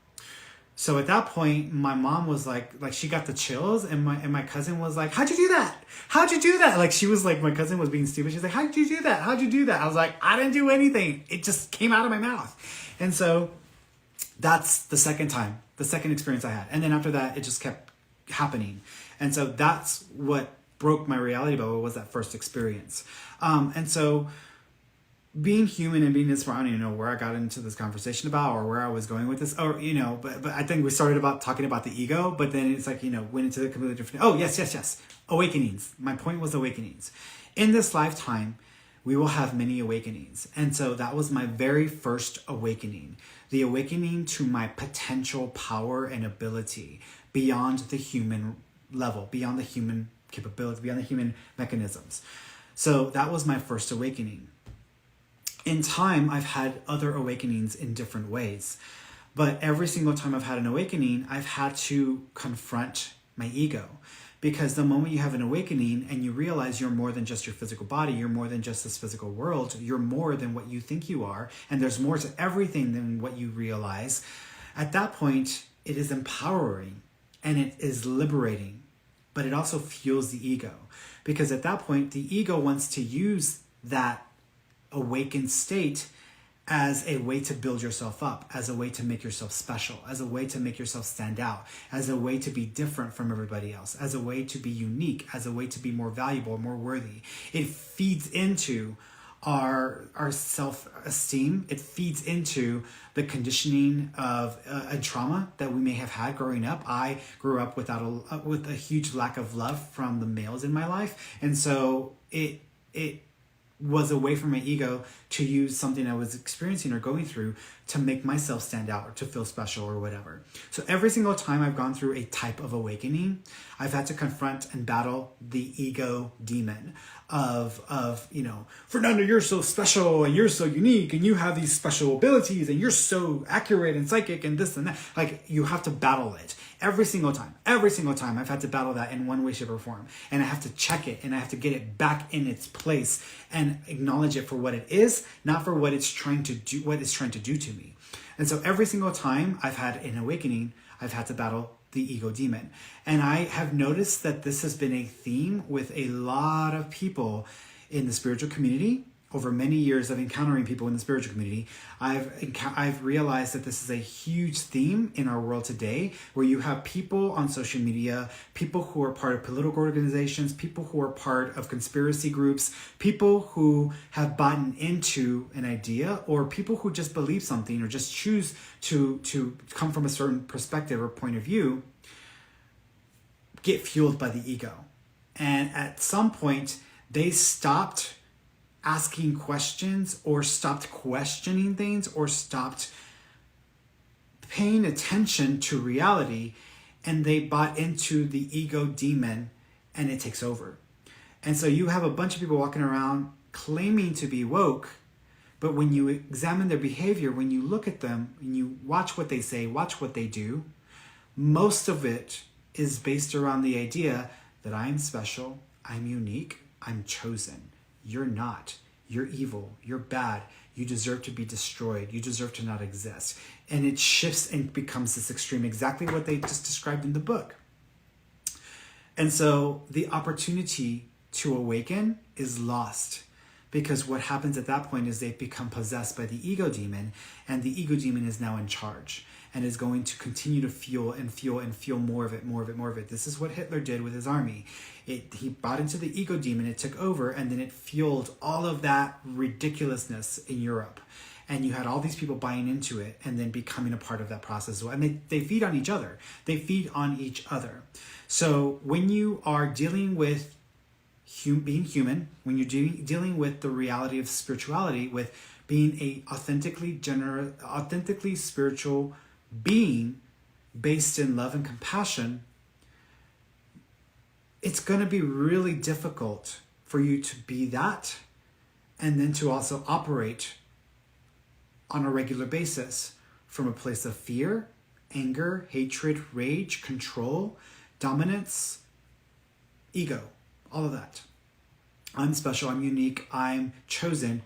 So at that point, my mom was like she got the chills, and my cousin was like, how'd you do that? Like, she was like, my cousin was being stupid. She's like, how'd you do that? I was like, I didn't do anything. It just came out of my mouth. And so that's the second experience I had. And then after that, it just kept happening. And so that's what broke my reality bubble, was that first experience. And so being human and being this, I don't even know where I got into this conversation about or where I was going with this, or, but I think we started talking about the ego, but then it's like, went into the completely different, yes. Awakenings. My point was awakenings. In this lifetime, we will have many awakenings. And so that was my very first awakening, the awakening to my potential power and ability beyond the human level, beyond the human capability, beyond the human mechanisms. So that was my first awakening. In time, I've had other awakenings in different ways, but every single time I've had an awakening, I've had to confront my ego, because the moment you have an awakening and you realize you're more than just your physical body, you're more than just this physical world, you're more than what you think you are, and there's more to everything than what you realize, at that point, it is empowering and it is liberating, but it also fuels the ego, because at that point, the ego wants to use that awakened state as a way to build yourself up, as a way to make yourself special, as a way to make yourself stand out, as a way to be different from everybody else, as a way to be unique, as a way to be more valuable, more worthy. It feeds into our self-esteem. It feeds into the conditioning of a trauma that we may have had growing up. I grew up with a huge lack of love from the males in my life, and so it was a way for my ego to use something I was experiencing or going through to make myself stand out or to feel special or whatever. So every single time I've gone through a type of awakening, I've had to confront and battle the ego demon of Fernando, you're so special and you're so unique and you have these special abilities and you're so accurate and psychic and this and that. Like, you have to battle it every single time. Every single time I've had to battle that in one way, shape, or form. And I have to check it and I have to get it back in its place and acknowledge it for what it is, not for what it's trying to do to me. And so every single time I've had an awakening, I've had to battle the ego demon. And I have noticed that this has been a theme with a lot of people in the spiritual community. Over many years of encountering people in the spiritual community, I've realized that this is a huge theme in our world today, where you have people on social media, people who are part of political organizations, people who are part of conspiracy groups, people who have bought into an idea, or people who just believe something or just choose to come from a certain perspective or point of view, get fueled by the ego. And at some point, they stopped asking questions or stopped questioning things or stopped paying attention to reality, and they bought into the ego demon and it takes over. And so you have a bunch of people walking around claiming to be woke, but when you examine their behavior, when you look at them and you watch what they say, watch what they do, most of it is based around the idea that I'm special, I'm unique, I'm chosen. You're not. You're evil. You're bad. You deserve to be destroyed. You deserve to not exist. And it shifts and becomes this extreme, exactly what they just described in the book. And so the opportunity to awaken is lost, because what happens at that point is they become possessed by the ego demon, and the ego demon is now in charge and is going to continue to fuel more of it. This is what Hitler did with his army. He bought into the ego demon, it took over, and then it fueled all of that ridiculousness in Europe. And you had all these people buying into it and then becoming a part of that process as well. And they feed on each other. So when you are dealing with being human, when you're dealing with the reality of spirituality, with being a authentically spiritual being based in love and compassion, it's going to be really difficult for you to be that and then to also operate on a regular basis from a place of fear, anger, hatred, rage, control, dominance, ego, all of that. I'm special, I'm unique, I'm chosen.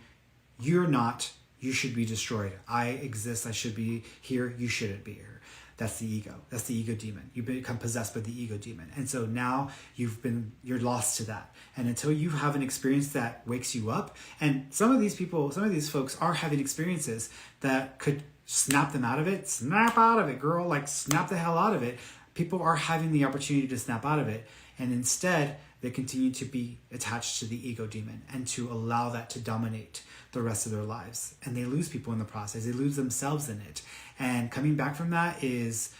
You're not, you should be destroyed. I exist, I should be here, you shouldn't be here. That's the ego. That's the ego demon. You become possessed by the ego demon. And so now you're lost to that. And until you have an experience that wakes you up, and some of these folks are having experiences that could snap them out of it. Snap out of it, girl. Like, snap the hell out of it. People are having the opportunity to snap out of it. And instead, they continue to be attached to the ego demon and to allow that to dominate the rest of their lives. And they lose people in the process. They lose themselves in it. And coming back from that is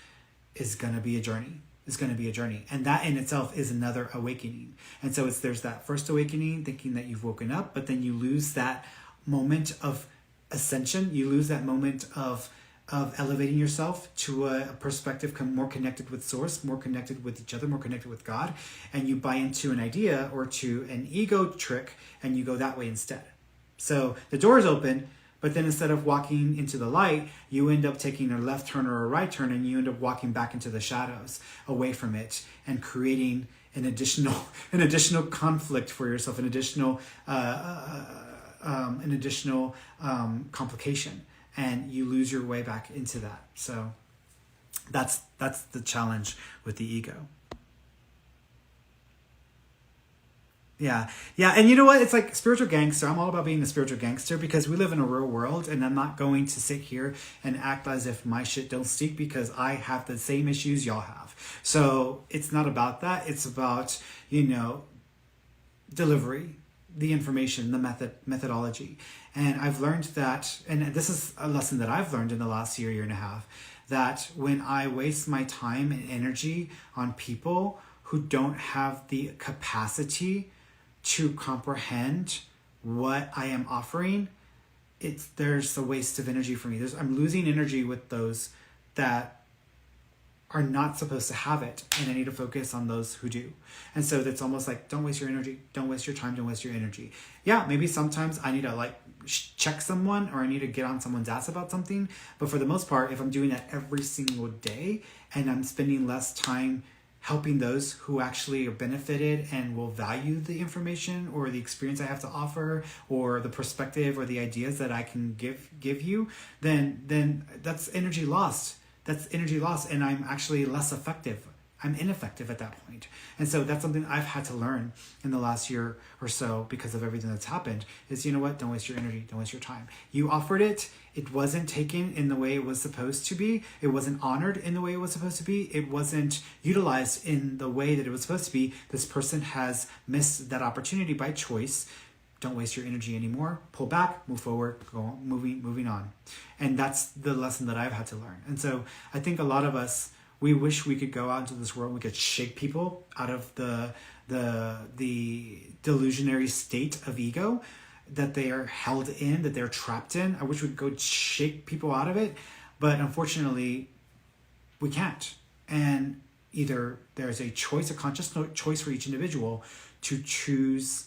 going to be a journey. It's going to be a journey. And that in itself is another awakening. And so there's that first awakening, thinking that you've woken up, but then you lose that moment of ascension. You lose that moment of elevating yourself to a perspective more connected with source, more connected with each other, more connected with God. And you buy into an idea or to an ego trick and you go that way instead. So the door is open, but then instead of walking into the light, you end up taking a left turn or a right turn, and you end up walking back into the shadows, away from it, and creating an additional conflict for yourself, an additional complication, and you lose your way back into that. So that's the challenge with the ego. Yeah. And you know what? It's like spiritual gangster. I'm all about being a spiritual gangster because we live in a real world, and I'm not going to sit here and act as if my shit don't stink because I have the same issues y'all have. So it's not about that. It's about, delivery, the information, the methodology. And I've learned that, and this is a lesson that I've learned in the last year and a half, that when I waste my time and energy on people who don't have the capacity to comprehend what I am offering, there's a waste of energy for me. I'm losing energy with those that are not supposed to have it, and I need to focus on those who do. And so that's almost like, don't waste your energy, don't waste your time, don't waste your energy. Yeah, maybe sometimes I need to check someone, or I need to get on someone's ass about something, but for the most part, if I'm doing that every single day and I'm spending less time helping those who actually are benefited and will value the information or the experience I have to offer or the perspective or the ideas that I can give you, then that's energy lost. That's energy lost, and I'm actually less effective. I'm ineffective at that point. And so that's something I've had to learn in the last year or so because of everything that's happened is, you know what? Don't waste your energy. Don't waste your time. You offered it. It wasn't taken in the way it was supposed to be. It wasn't honored in the way it was supposed to be. It wasn't utilized in the way that it was supposed to be. This person has missed that opportunity by choice. Don't waste your energy anymore. Pull back, move forward, go on, moving on. And that's the lesson that I've had to learn. And so I think a lot of us, we wish we could go out into this world and we could shake people out of the delusionary state of ego that they are held in, that they're trapped in. I wish we could go shake people out of it, but unfortunately, we can't. And either there's a choice, a conscious choice for each individual to choose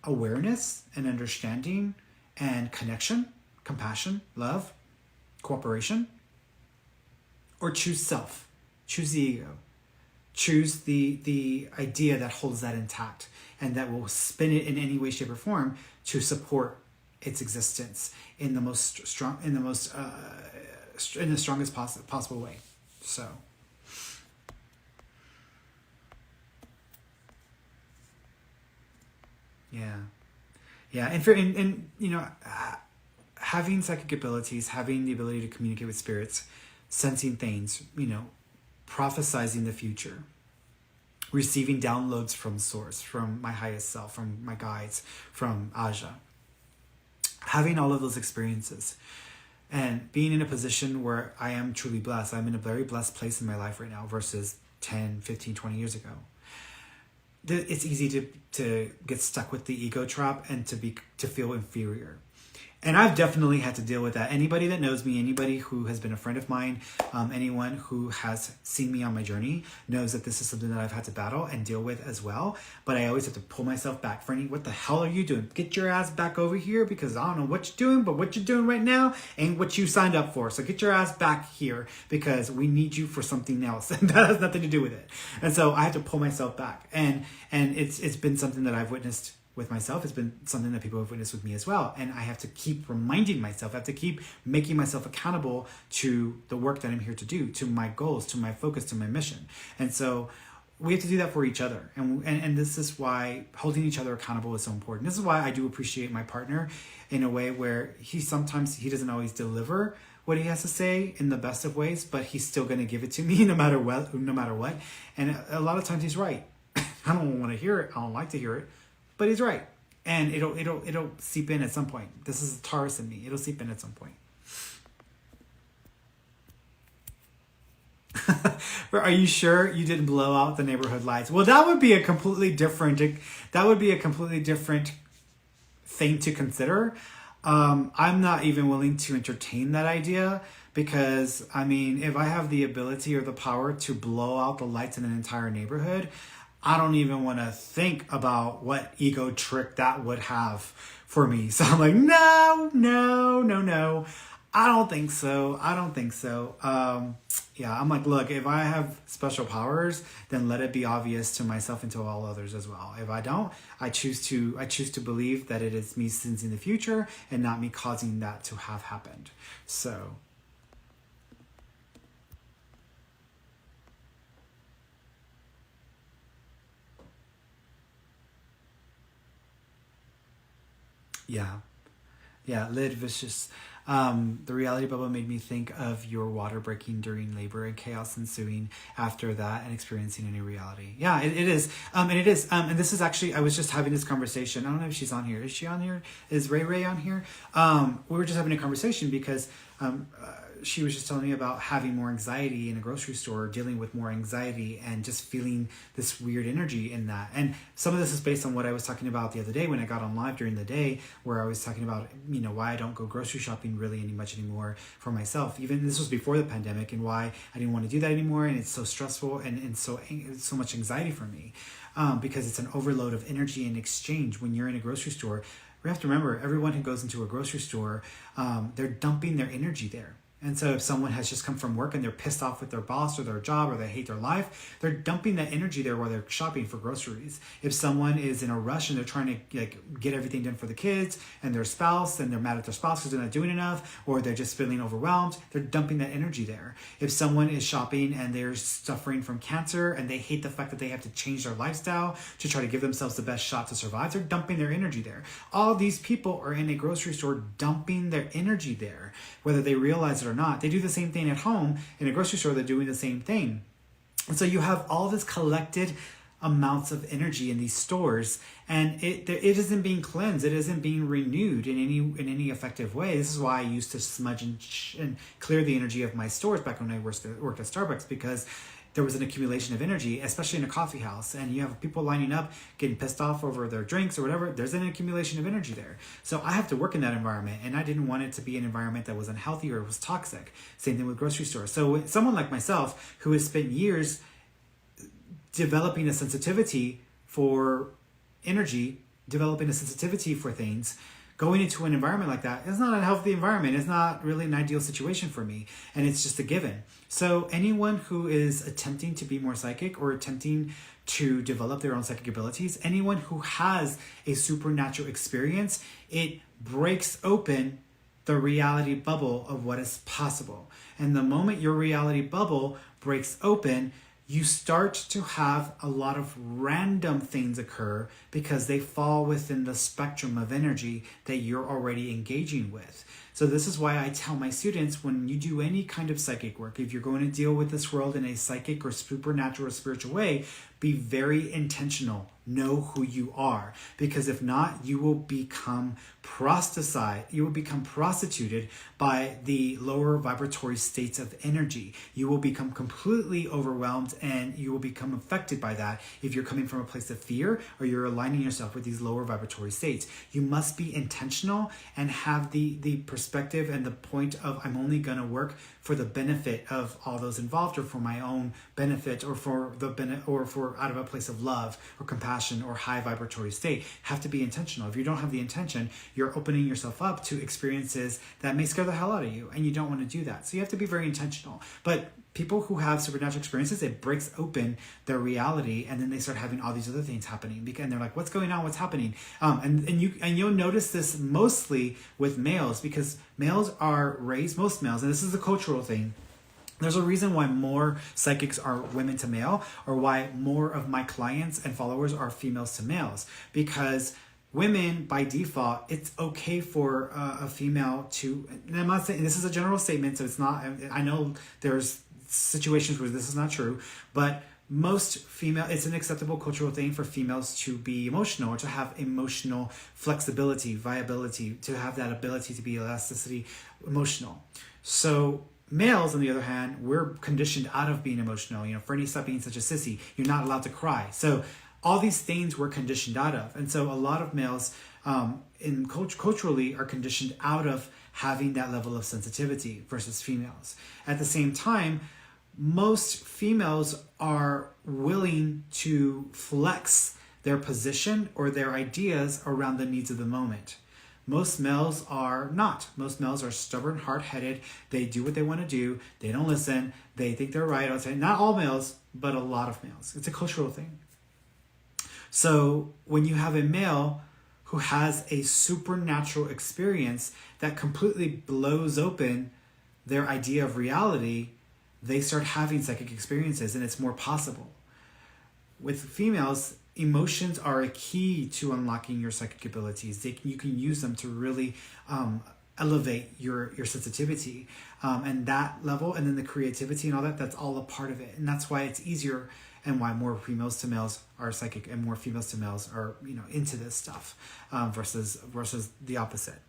awareness and understanding and connection, compassion, love, cooperation, or choose self. Choose the ego. Choose the idea that holds that intact and that will spin it in any way, shape, or form to support its existence in the strongest possible way. So. Yeah, and having psychic abilities, having the ability to communicate with spirits, sensing things, prophesizing the future, receiving downloads from source, from my highest self, from my guides, from Aja. Having all of those experiences and being in a position where I am truly blessed. I'm in a very blessed place in my life right now versus 10, 15, 20 years ago. It's easy to get stuck with the ego trap and to feel inferior. And I've definitely had to deal with that. Anybody that knows me, anybody who has been a friend of mine, anyone who has seen me on my journey knows that this is something that I've had to battle and deal with as well. But I always have to pull myself back. Ferny, what the hell are you doing? Get your ass back over here because I don't know what you're doing, but what you're doing right now ain't what you signed up for. So get your ass back here because we need you for something else. And that has nothing to do with it. And so I have to pull myself back. And it's been something that I've witnessed with myself. It's been something that people have witnessed with me as well. And I have to keep reminding myself, I have to keep making myself accountable to the work that I'm here to do, to my goals, to my focus, to my mission. And so we have to do that for each other. And this is why holding each other accountable is so important. This is why I do appreciate my partner in a way where he doesn't always deliver what he has to say in the best of ways, but he's still going to give it to me no matter what. And a lot of times he's right. I don't want to hear it. I don't like to hear it, but he's right. And it'll seep in at some point. This is Taurus in me. It'll seep in at some point. Are you sure you didn't blow out the neighborhood lights? Well, that would be a completely different thing to consider. I'm not even willing to entertain that idea because, I mean, if I have the ability or the power to blow out the lights in an entire neighborhood, I don't even want to think about what ego trick that would have for me. So I'm like, no. I don't think so. Yeah, I'm like, look, if I have special powers, then let it be obvious to myself and to all others as well. If I don't, I choose to believe that it is me sensing the future and not me causing that to have happened. So yeah, lid vicious. The reality bubble made me think of your water breaking during labor and chaos ensuing after that and experiencing a new reality. Yeah, it is. And it is. And this is actually, I was just having this conversation. I don't know if she's on here. Is she on here? Is Ray on here? We were just having a conversation because she was just telling me about having more anxiety in a grocery store, dealing with more anxiety and just feeling this weird energy in that. And some of this is based on what I was talking about the other day when I got on live during the day, where I was talking about, why I don't go grocery shopping really much anymore for myself. Even this was before the pandemic, and why I didn't want to do that anymore. And it's so stressful and so much anxiety for me because it's an overload of energy and exchange when you're in a grocery store. We have to remember, everyone who goes into a grocery store, they're dumping their energy there. And so if someone has just come from work and they're pissed off with their boss or their job or they hate their life, they're dumping that energy there while they're shopping for groceries. If someone is in a rush and they're trying to get everything done for the kids and their spouse, and they're mad at their spouse because they're not doing enough, or they're just feeling overwhelmed, they're dumping that energy there. If someone is shopping and they're suffering from cancer and they hate the fact that they have to change their lifestyle to try to give themselves the best shot to survive, they're dumping their energy there. All these people are in a grocery store dumping their energy there, whether they realize it or not. They do the same thing at home. In a grocery store, they're doing the same thing. And so you have all this collected amounts of energy in these stores, and it isn't being cleansed. It isn't being renewed in any effective way. This is why I used to smudge and clear the energy of my stores back when I worked at Starbucks, because there was an accumulation of energy, especially in a coffee house, and you have people lining up getting pissed off over their drinks or whatever. There's an accumulation of energy there. So I have to work in that environment, and I didn't want it to be an environment that was unhealthy or was toxic. Same thing with grocery stores. So someone like myself, who has spent years developing a sensitivity for energy, developing a sensitivity for things, going into an environment like that is not a healthy environment. It's not really an ideal situation for me. And it's just a given. So anyone who is attempting to be more psychic or attempting to develop their own psychic abilities, anyone who has a supernatural experience, it breaks open the reality bubble of what is possible. And the moment your reality bubble breaks open, you start to have a lot of random things occur because they fall within the spectrum of energy that you're already engaging with. So this is why I tell my students, when you do any kind of psychic work, if you're going to deal with this world in a psychic or supernatural or spiritual way, be very intentional. Know who you are, because if not, you will become prostituted by the lower vibratory states of energy. You will become completely overwhelmed, and you will become affected by that if you're coming from a place of fear or you're aligning yourself with these lower vibratory states. You must be intentional and have the perspective and the point of, I'm only going to work for the benefit of all those involved, or for my own benefit, or for out of a place of love or compassion or high vibratory state. Have to be intentional. If you don't have the intention, you're opening yourself up to experiences that may scare the hell out of you, and you don't want to do that. So you have to be very intentional. But people who have supernatural experiences, it breaks open their reality, and then they start having all these other things happening, and they're like, what's going on? What's happening? And you'll notice this mostly with males, because males are raised, most males, and this is a cultural thing. There's a reason why more psychics are women to male, or why more of my clients and followers are females to males, because women, by default, it's okay for a female to, and I'm not saying, this is a general statement, so it's not, I know there's situations where this is not true, but it's an acceptable cultural thing for females to be emotional, or to have emotional flexibility, viability, to have that ability to be elasticity, emotional. So males, on the other hand, we're conditioned out of being emotional. Ferny, stop being such a sissy. You're not allowed to cry. So all these things we're conditioned out of. And so a lot of males culturally are conditioned out of having that level of sensitivity versus females. At the same time, most females are willing to flex their position or their ideas around the needs of the moment. Most males are not. Most males are stubborn, hard-headed. They do what they want to do. They don't listen. They think they're right. I would say not all males, but a lot of males. It's a cultural thing. So when you have a male who has a supernatural experience that completely blows open their idea of reality, they start having psychic experiences, and it's more possible. With females, emotions are a key to unlocking your psychic abilities. You can use them to really elevate your sensitivity, and that level, and then the creativity and all that, that's all a part of it. And that's why it's easier, and why more females to males are psychic and more females to males are into this stuff, versus the opposite.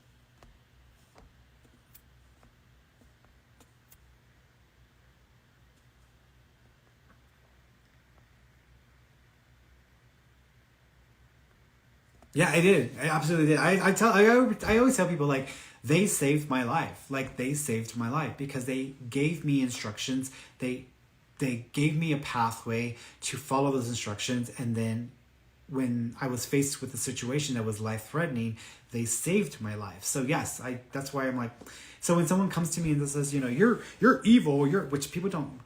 Yeah, I did. I absolutely did. I always tell people, like, they saved my life. Like, they saved my life because they gave me instructions. They gave me a pathway to follow those instructions, and then when I was faced with a situation that was life threatening, they saved my life. So yes, that's why I'm like, so when someone comes to me and says, you're evil, which people don't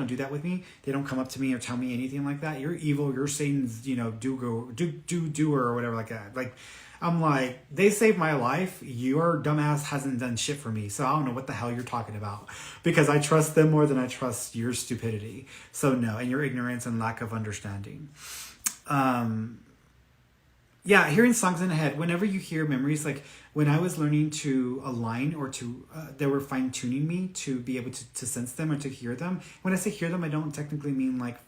do that with me. They don't come up to me or tell me anything like that. You're evil. You're Satan's, doer or whatever like that. Like, I'm like, they saved my life. Your dumbass hasn't done shit for me. So I don't know what the hell you're talking about, because I trust them more than I trust your stupidity. So no, and your ignorance and lack of understanding. Yeah, hearing songs in the head, whenever you hear memories, like when I was learning to align, or to, they were fine tuning me to be able to sense them or to hear them. When I say hear them, I don't technically mean like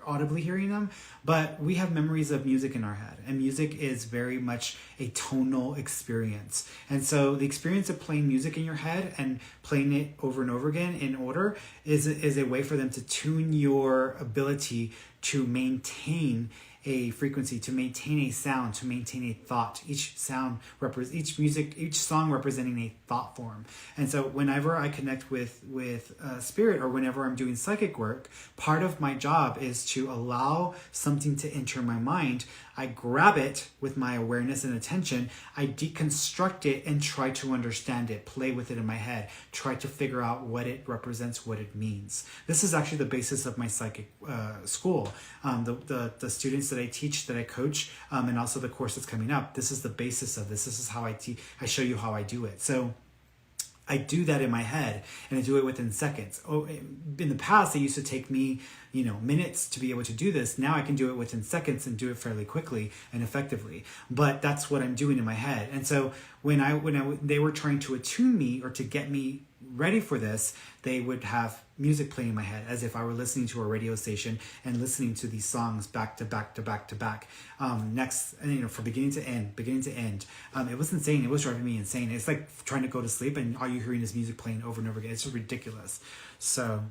audibly hearing them, but we have memories of music in our head, and music is very much a tonal experience. And so the experience of playing music in your head and playing it over and over again in order is a way for them to tune your ability to maintain a frequency, to maintain a sound, to maintain a thought. Each song representing a thought form. And so whenever I connect with spirit, or whenever I'm doing psychic work, part of my job is to allow something to enter my mind. I grab it with my awareness and attention, I deconstruct it and try to understand it, play with it in my head, try to figure out what it represents, what it means. This is actually the basis of my psychic school. The students that I teach, that I coach, and also the course that's coming up, this is the basis of this. This is how I show you how I do it. So I do that in my head, and I do it within seconds. Oh, in the past, it used to take me, minutes to be able to do this. Now I can do it within seconds and do it fairly quickly and effectively. But that's what I'm doing in my head. And so when they were trying to attune me, or to get me ready for this, they would have music playing in my head as if I were listening to a radio station and listening to these songs back to back to back to back. Next, from beginning to end. It was insane. It was driving me insane. It's like trying to go to sleep and all you're hearing is music playing over and over again. It's just ridiculous. So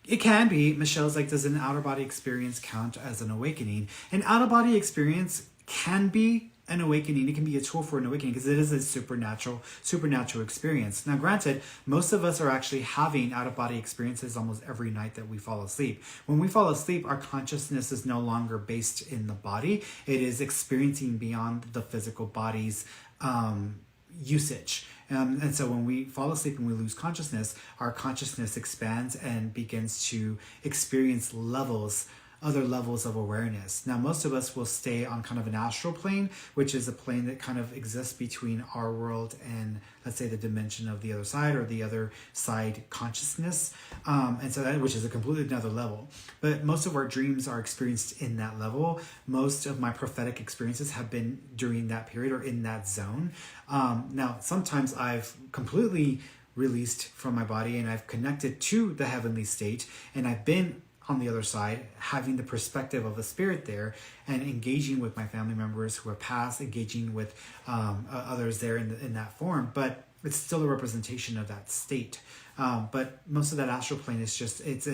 it can be. Michelle's like, does an out-of-body experience count as an awakening? An out-of-body experience can be an awakening. It can be a tool for an awakening because it is a supernatural experience. Now, granted, most of us are actually having out-of-body experiences almost every night that we fall asleep. When we fall asleep, our consciousness is no longer based in the body. It is experiencing beyond the physical body's usage. And so when we fall asleep and we lose consciousness, our consciousness expands and begins to experience levels other levels of awareness. Now, most of us will stay on kind of an astral plane, which is a plane that kind of exists between our world and, let's say, the dimension of the other side or the other side consciousness. And so that, which is a completely another level. But most of our dreams are experienced in that level. Most of my prophetic experiences have been during that period or in that zone. Now, sometimes I've completely released from my body and I've connected to the heavenly state, and I've been on the other side, having the perspective of a spirit there and engaging with my family members who have passed, engaging with others there in that form. But it's still a representation of that state. But most of that astral plane is just, it's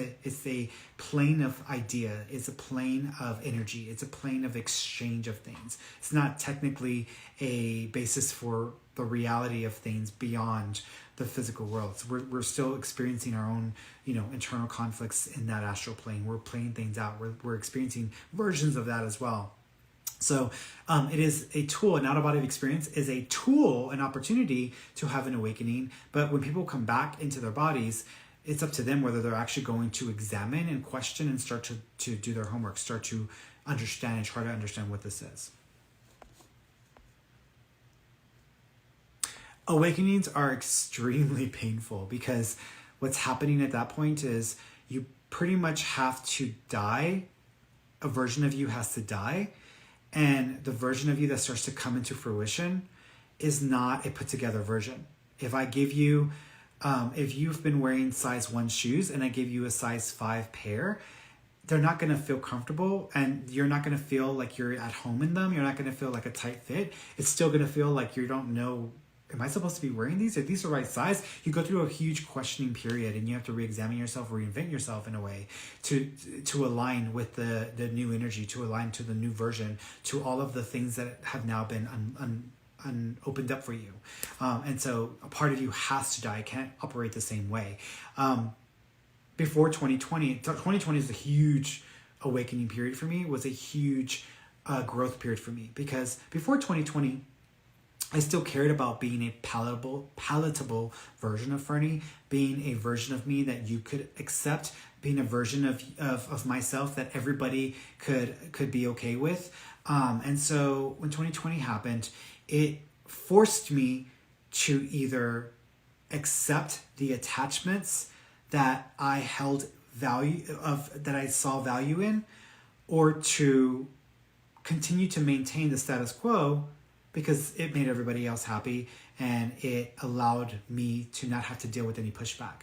a plane of idea. It's a plane of energy. It's a plane of exchange of things. It's not technically a basis for the reality of things beyond the physical world. So we're still experiencing our own, internal conflicts in that astral plane. We're playing things out. We're experiencing versions of that as well. So it is a tool. An out-of-body experience is a tool, an opportunity to have an awakening. But when people come back into their bodies, it's up to them whether they're actually going to examine and question and start to do their homework, start to understand and try to understand what this is. Awakenings are extremely painful because what's happening at that point is you pretty much have to die. A version of you has to die. And the version of you that starts to come into fruition is not a put together version. If I give you, if you've been wearing size 1 shoes and I give you a size 5 pair, they're not going to feel comfortable and you're not going to feel like you're at home in them. You're not going to feel like a tight fit. It's still going to feel like you don't know, am I supposed to be wearing these? Are these the right size? You go through a huge questioning period and you have to re-examine yourself, reinvent yourself in a way to align with the new energy, to align to the new version, to all of the things that have now been opened up for you. And so a part of you has to die. It can't operate the same way. Before 2020 is a huge awakening period for me. It was a huge growth period for me because before 2020, I still cared about being a palatable version of Ferny, being a version of me that you could accept, being a version of myself that everybody could be okay with. And so when 2020 happened, it forced me to either accept the attachments that I held that I saw value in, or to continue to maintain the status quo because it made everybody else happy and it allowed me to not have to deal with any pushback.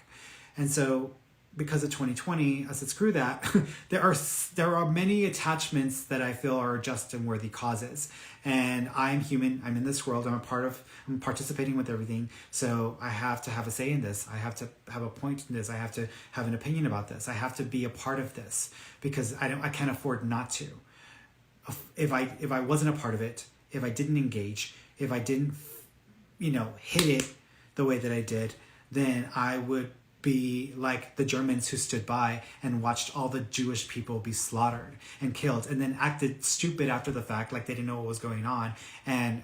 And so because of 2020, I said, screw that. there are many attachments that I feel are just and worthy causes. And I'm human. I'm in this world. I'm participating with everything. So I have to have a say in this. I have to have a point in this. I have to have an opinion about this. I have to be a part of this because I can't afford not to. If I wasn't a part of it, if I didn't engage, if I didn't, hit it the way that I did, then I would be like the Germans who stood by and watched all the Jewish people be slaughtered and killed and then acted stupid after the fact, like they didn't know what was going on. And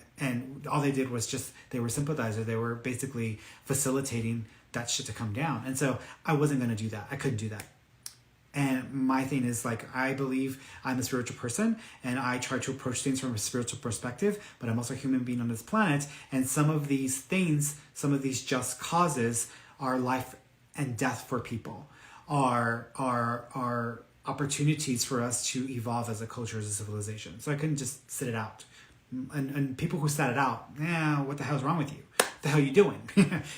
all they did was just, they were sympathizers. They were basically facilitating that shit to come down. And so I wasn't going to do that. I couldn't do that. And my thing is I believe I'm a spiritual person and I try to approach things from a spiritual perspective, but I'm also a human being on this planet. And some of these things, some of these just causes are life and death for people, are opportunities for us to evolve as a culture, as a civilization. So I couldn't just sit it out. And people who sat it out, what the hell is wrong with you? What the hell are you doing?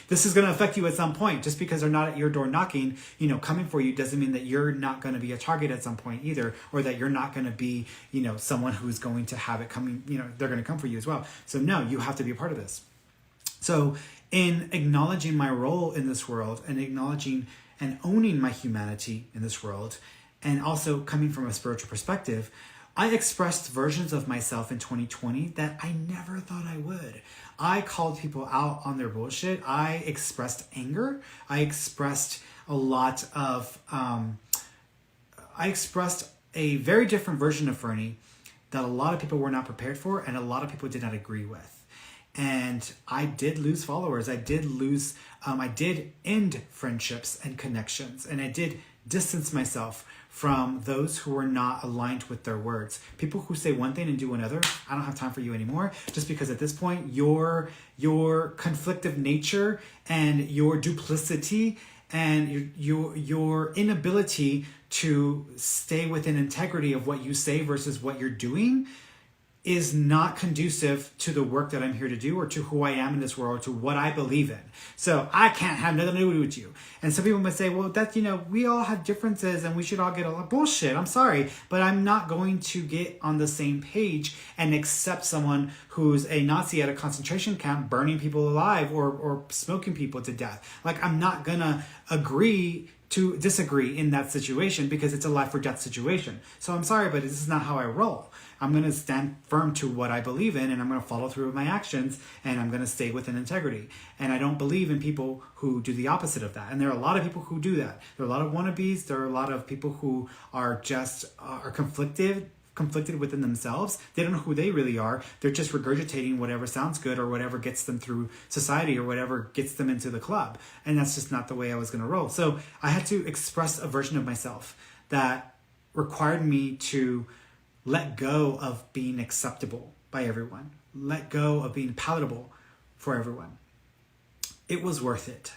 This is going to affect you at some point. Just because they're not at your door knocking, coming for you doesn't mean that you're not going to be a target at some point either, or that you're not going to be, someone who's going to have it coming, they're going to come for you as well. So no, you have to be a part of this. So in acknowledging my role in this world and acknowledging and owning my humanity in this world, and also coming from a spiritual perspective, I expressed versions of myself in 2020 that I never thought I would. I called people out on their bullshit. I expressed anger. I expressed a lot of, I expressed a very different version of Ferny that a lot of people were not prepared for and a lot of people did not agree with. And I did lose followers. I did end friendships and connections. And I did distance myself from those who are not aligned with their words. People who say one thing and do another, I don't have time for you anymore, just because at this point your conflictive nature and your duplicity and your inability to stay within integrity of what you say versus what you're doing is not conducive to the work that I'm here to do or to who I am in this world, or to what I believe in. So I can't have nothing to do with you. And some people might say, well, that's, we all have differences and we should all get along. Bullshit. I'm sorry, but I'm not going to get on the same page and accept someone who's a Nazi at a concentration camp burning people alive or smoking people to death. Like, I'm not gonna agree to disagree in that situation because it's a life or death situation. So I'm sorry, but this is not how I roll. I'm going to stand firm to what I believe in, and I'm going to follow through with my actions, and I'm going to stay within integrity. And I don't believe in people who do the opposite of that. And there are a lot of people who do that. There are a lot of wannabes. There are a lot of people who are just are conflicted within themselves. They don't know who they really are. They're just regurgitating whatever sounds good or whatever gets them through society or whatever gets them into the club. And that's just not the way I was going to roll. So I had to express a version of myself that required me to let go of being acceptable by everyone. Let go of being palatable for everyone. It was worth it.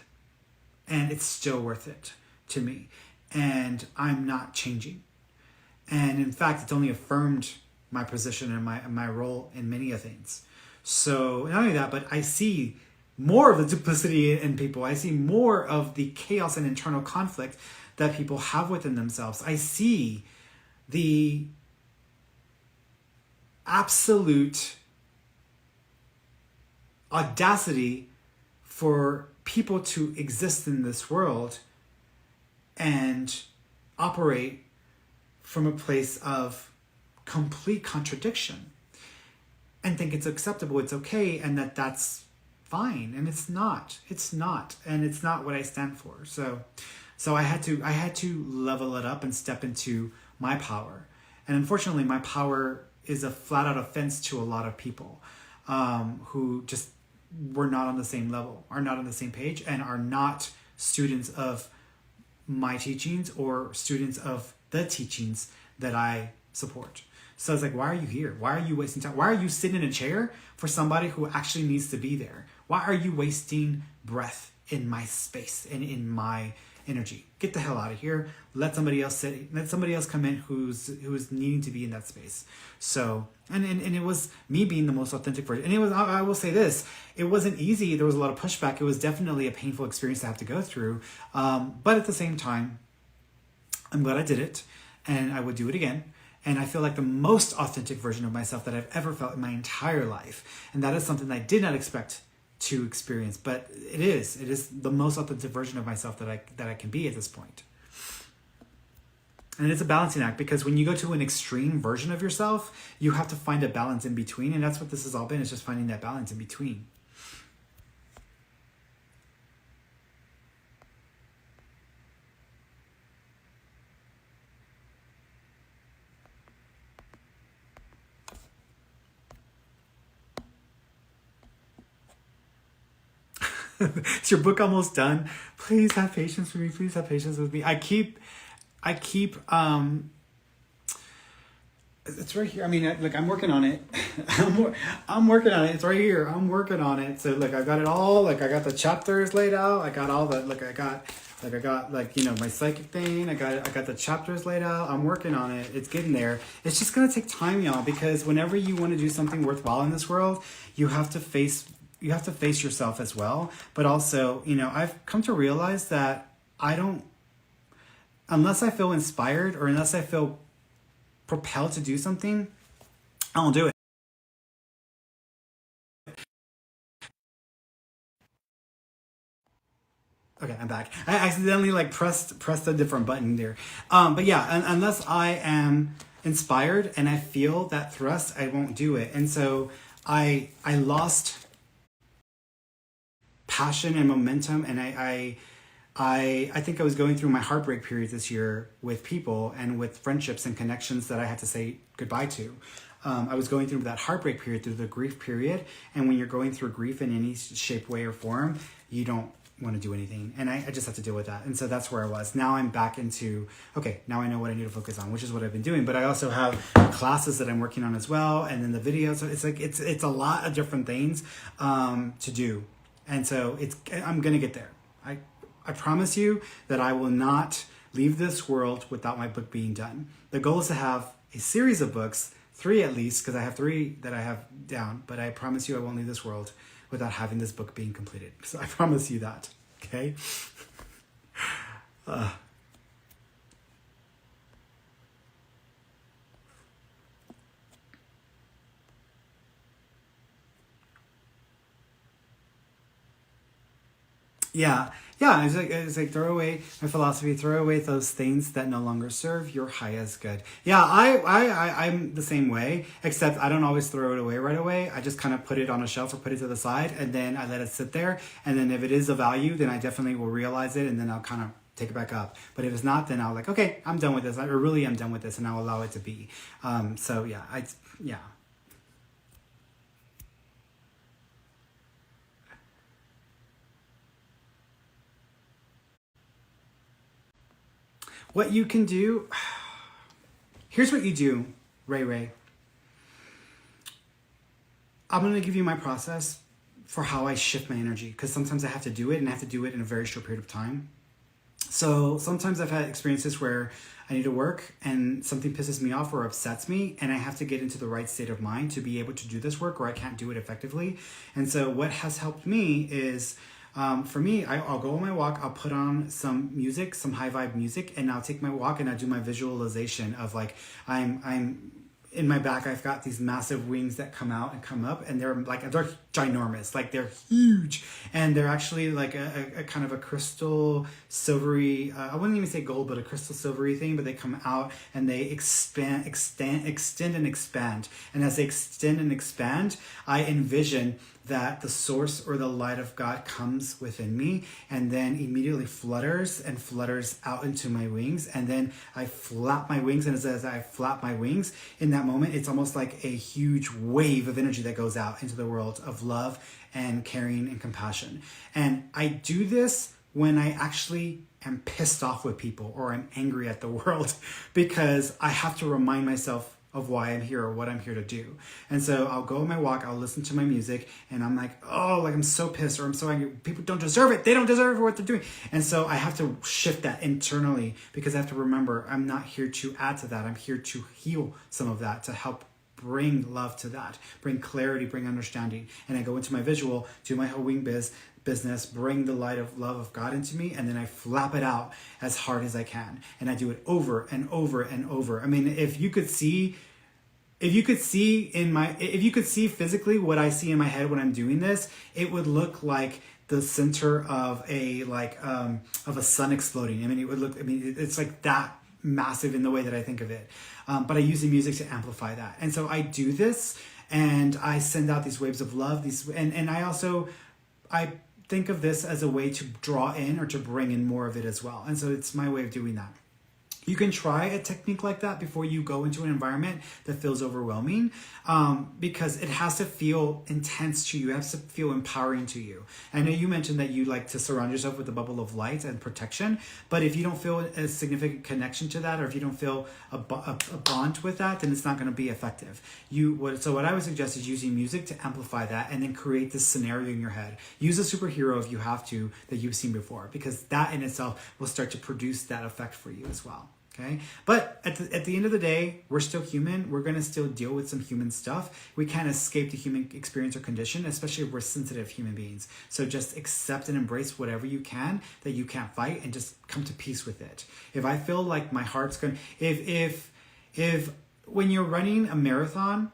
And it's still worth it to me. And I'm not changing. And in fact, it's only affirmed my position and my role in many of things. So not only that, but I see more of the duplicity in people. I see more of the chaos and internal conflict that people have within themselves. I see the absolute audacity for people to exist in this world and operate from a place of complete contradiction and think it's acceptable, it's okay, and that's fine. And it's not. And it's not what I stand for. So I had to level it up and step into my power. And unfortunately, my power is a flat out offense to a lot of people who just were not on the same level, are not on the same page, and are not students of my teachings or students of the teachings that I support. So it's like, why are you here? Why are you wasting time? Why are you sitting in a chair for somebody who actually needs to be there? Why are you wasting breath in my space and in my energy? Get the hell out of here. Let somebody else sit. Let somebody else come in who's needing to be in that space. So and it was me being the most authentic version. And it was, I will say this, it wasn't easy. There was a lot of pushback. It was definitely a painful experience to have to go through. But at the same time, I'm glad I did it, and I would do it again. And I feel like the most authentic version of myself that I've ever felt in my entire life. And that is something that I did not expect to experience, but it is the most authentic version of myself that I can be at this point. And it's a balancing act, because when you go to an extreme version of yourself, you have to find a balance in between, and that's what this has all been, is just finding that balance in between. Is your book almost done? Please have patience with me. Please have patience with me. I keep it's right here. I mean, look, I'm working on it. I'm working on it. It's right here. I'm working on it. So look, I've got it all. Like, I got the chapters laid out. I got all the, I got my psychic thing. I got the chapters laid out. I'm working on it. It's getting there. It's just going to take time, y'all, because whenever you want to do something worthwhile in this world, you have to face yourself as well. But also, I've come to realize that unless I feel inspired or unless I feel propelled to do something, I won't do it. Okay, I'm back. I accidentally pressed a different button there. But yeah, unless I am inspired and I feel that thrust, I won't do it. And so I lost passion and momentum, and I think I was going through my heartbreak period this year with people and with friendships and connections that I had to say goodbye to. I was going through that heartbreak period, through the grief period, and when you're going through grief in any shape, way, or form, you don't want to do anything. And I just have to deal with that. And so that's where I was. Now I'm back into, okay, now I know what I need to focus on, which is what I've been doing. But I also have classes that I'm working on as well. And then the videos. So it's like, it's a lot of different things to do. And so I'm going to get there. I promise you that I will not leave this world without my book being done. The goal is to have a series of books, 3 at least, because I have 3 that I have down. But I promise you I won't leave this world without having this book being completed. So I promise you that, okay? Yeah, it's like throw away my philosophy, throw away those things that no longer serve your highest good. Yeah, I'm the same way, except I don't always throw it away right away. I just kind of put it on a shelf or put it to the side, and then I let it sit there. And then if it is of value, then I definitely will realize it, and then I'll kind of take it back up. But if it's not, then I'll like, okay, I'm done with this. I really am done with this, and I'll allow it to be. So yeah. What you can do, here's what you do, Ray. I'm going to give you my process for how I shift my energy, because sometimes I have to do it, and I have to do it in a very short period of time. So sometimes I've had experiences where I need to work and something pisses me off or upsets me, and I have to get into the right state of mind to be able to do this work, or I can't do it effectively. And so what has helped me is, for me, I'll go on my walk, I'll put on some music, some high vibe music, and I'll take my walk and I'll do my visualization of like, I'm in my back, I've got these massive wings that come out and come up, and they're ginormous, like they're huge, and they're actually like a kind of a crystal silvery, I wouldn't even say gold, but a crystal silvery thing, but they come out and they extend and expand. And as they extend and expand, I envision that the source or the light of God comes within me and then immediately flutters out into my wings. And then I flap my wings. And as I flap my wings, in that moment, it's almost like a huge wave of energy that goes out into the world of love and caring and compassion. And I do this when I actually am pissed off with people or I'm angry at the world, because I have to remind myself of why I'm here or what I'm here to do. And so I'll go on my walk, I'll listen to my music, and I'm like, oh, like I'm so pissed or I'm so angry. People don't deserve it. They don't deserve it for what they're doing. And so I have to shift that internally, because I have to remember I'm not here to add to that. I'm here to heal some of that, to help bring love to that, bring clarity, bring understanding. And I go into my visual, do my whole wing business, bring the light of love of God into me, and then I flap it out as hard as I can. And I do it over and over and over. I mean, if you could see physically what I see in my head when I'm doing this, it would look like the center of a sun exploding. It's like that massive in the way that I think of it. But I use the music to amplify that. And so I do this, and I send out these waves of love, and I think of this as a way to draw in or to bring in more of it as well. And so it's my way of doing that. You can try a technique like that before you go into an environment that feels overwhelming, because it has to feel intense to you. It has to feel empowering to you. I know you mentioned that you like to surround yourself with a bubble of light and protection, but if you don't feel a significant connection to that, or if you don't feel a bond with that, then it's not going to be effective. So what I would suggest is using music to amplify that, and then create this scenario in your head. Use a superhero if you have to that you've seen before, because that in itself will start to produce that effect for you as well. Okay, but at the end of the day, we're still human. We're going to still deal with some human stuff. We can't escape the human experience or condition, especially if we're sensitive human beings. So just accept and embrace whatever you can that you can't fight, and just come to peace with it. If I feel like my heart's going, if when you're running a marathon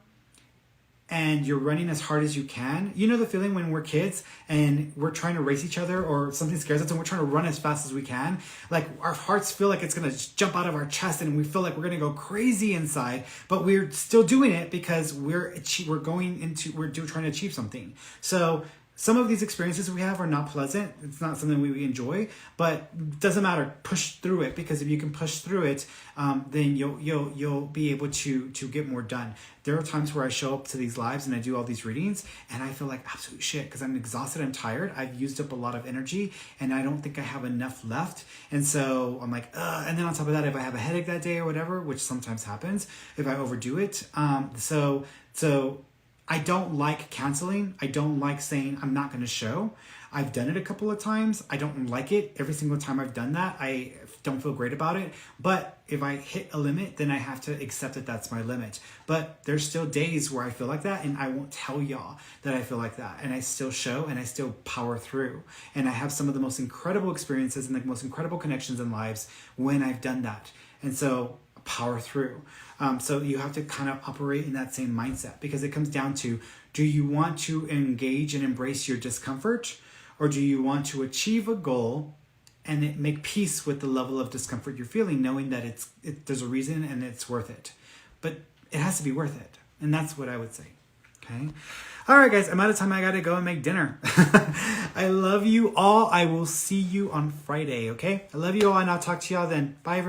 and you're running as hard as you can, you know the feeling when we're kids and we're trying to race each other, or something scares us and we're trying to run as fast as we can. Like our hearts feel like it's going to just jump out of our chest, and we feel like we're going to go crazy inside, but we're still doing it because we're trying to achieve something. So some of these experiences we have are not pleasant. It's not something we enjoy, but it doesn't matter. Push through it, because if you can push through it, then you'll be able to get more done. There are times where I show up to these lives and I do all these readings and I feel like absolute shit because I'm exhausted, I'm tired, I've used up a lot of energy and I don't think I have enough left. And so I'm like, and then on top of that, if I have a headache that day or whatever, which sometimes happens if I overdo it, so I don't like canceling. I don't like saying I'm not going to show. I've done it a couple of times. I don't like it. Every single time I've done that, I don't feel great about it. But if I hit a limit, then I have to accept that that's my limit. But there's still days where I feel like that, and I won't tell y'all that I feel like that. And I still show, and I still power through. And I have some of the most incredible experiences and the most incredible connections in lives when I've done that. And so power through. So you have to kind of operate in that same mindset, because it comes down to, do you want to engage and embrace your discomfort, or do you want to achieve a goal and make peace with the level of discomfort you're feeling, knowing that there's a reason and it's worth it. But it has to be worth it. And that's what I would say. Okay. All right, guys, I'm out of time. I got to go and make dinner. I love you all. I will see you on Friday. Okay. I love you all, and I'll talk to y'all then. Bye, everyone.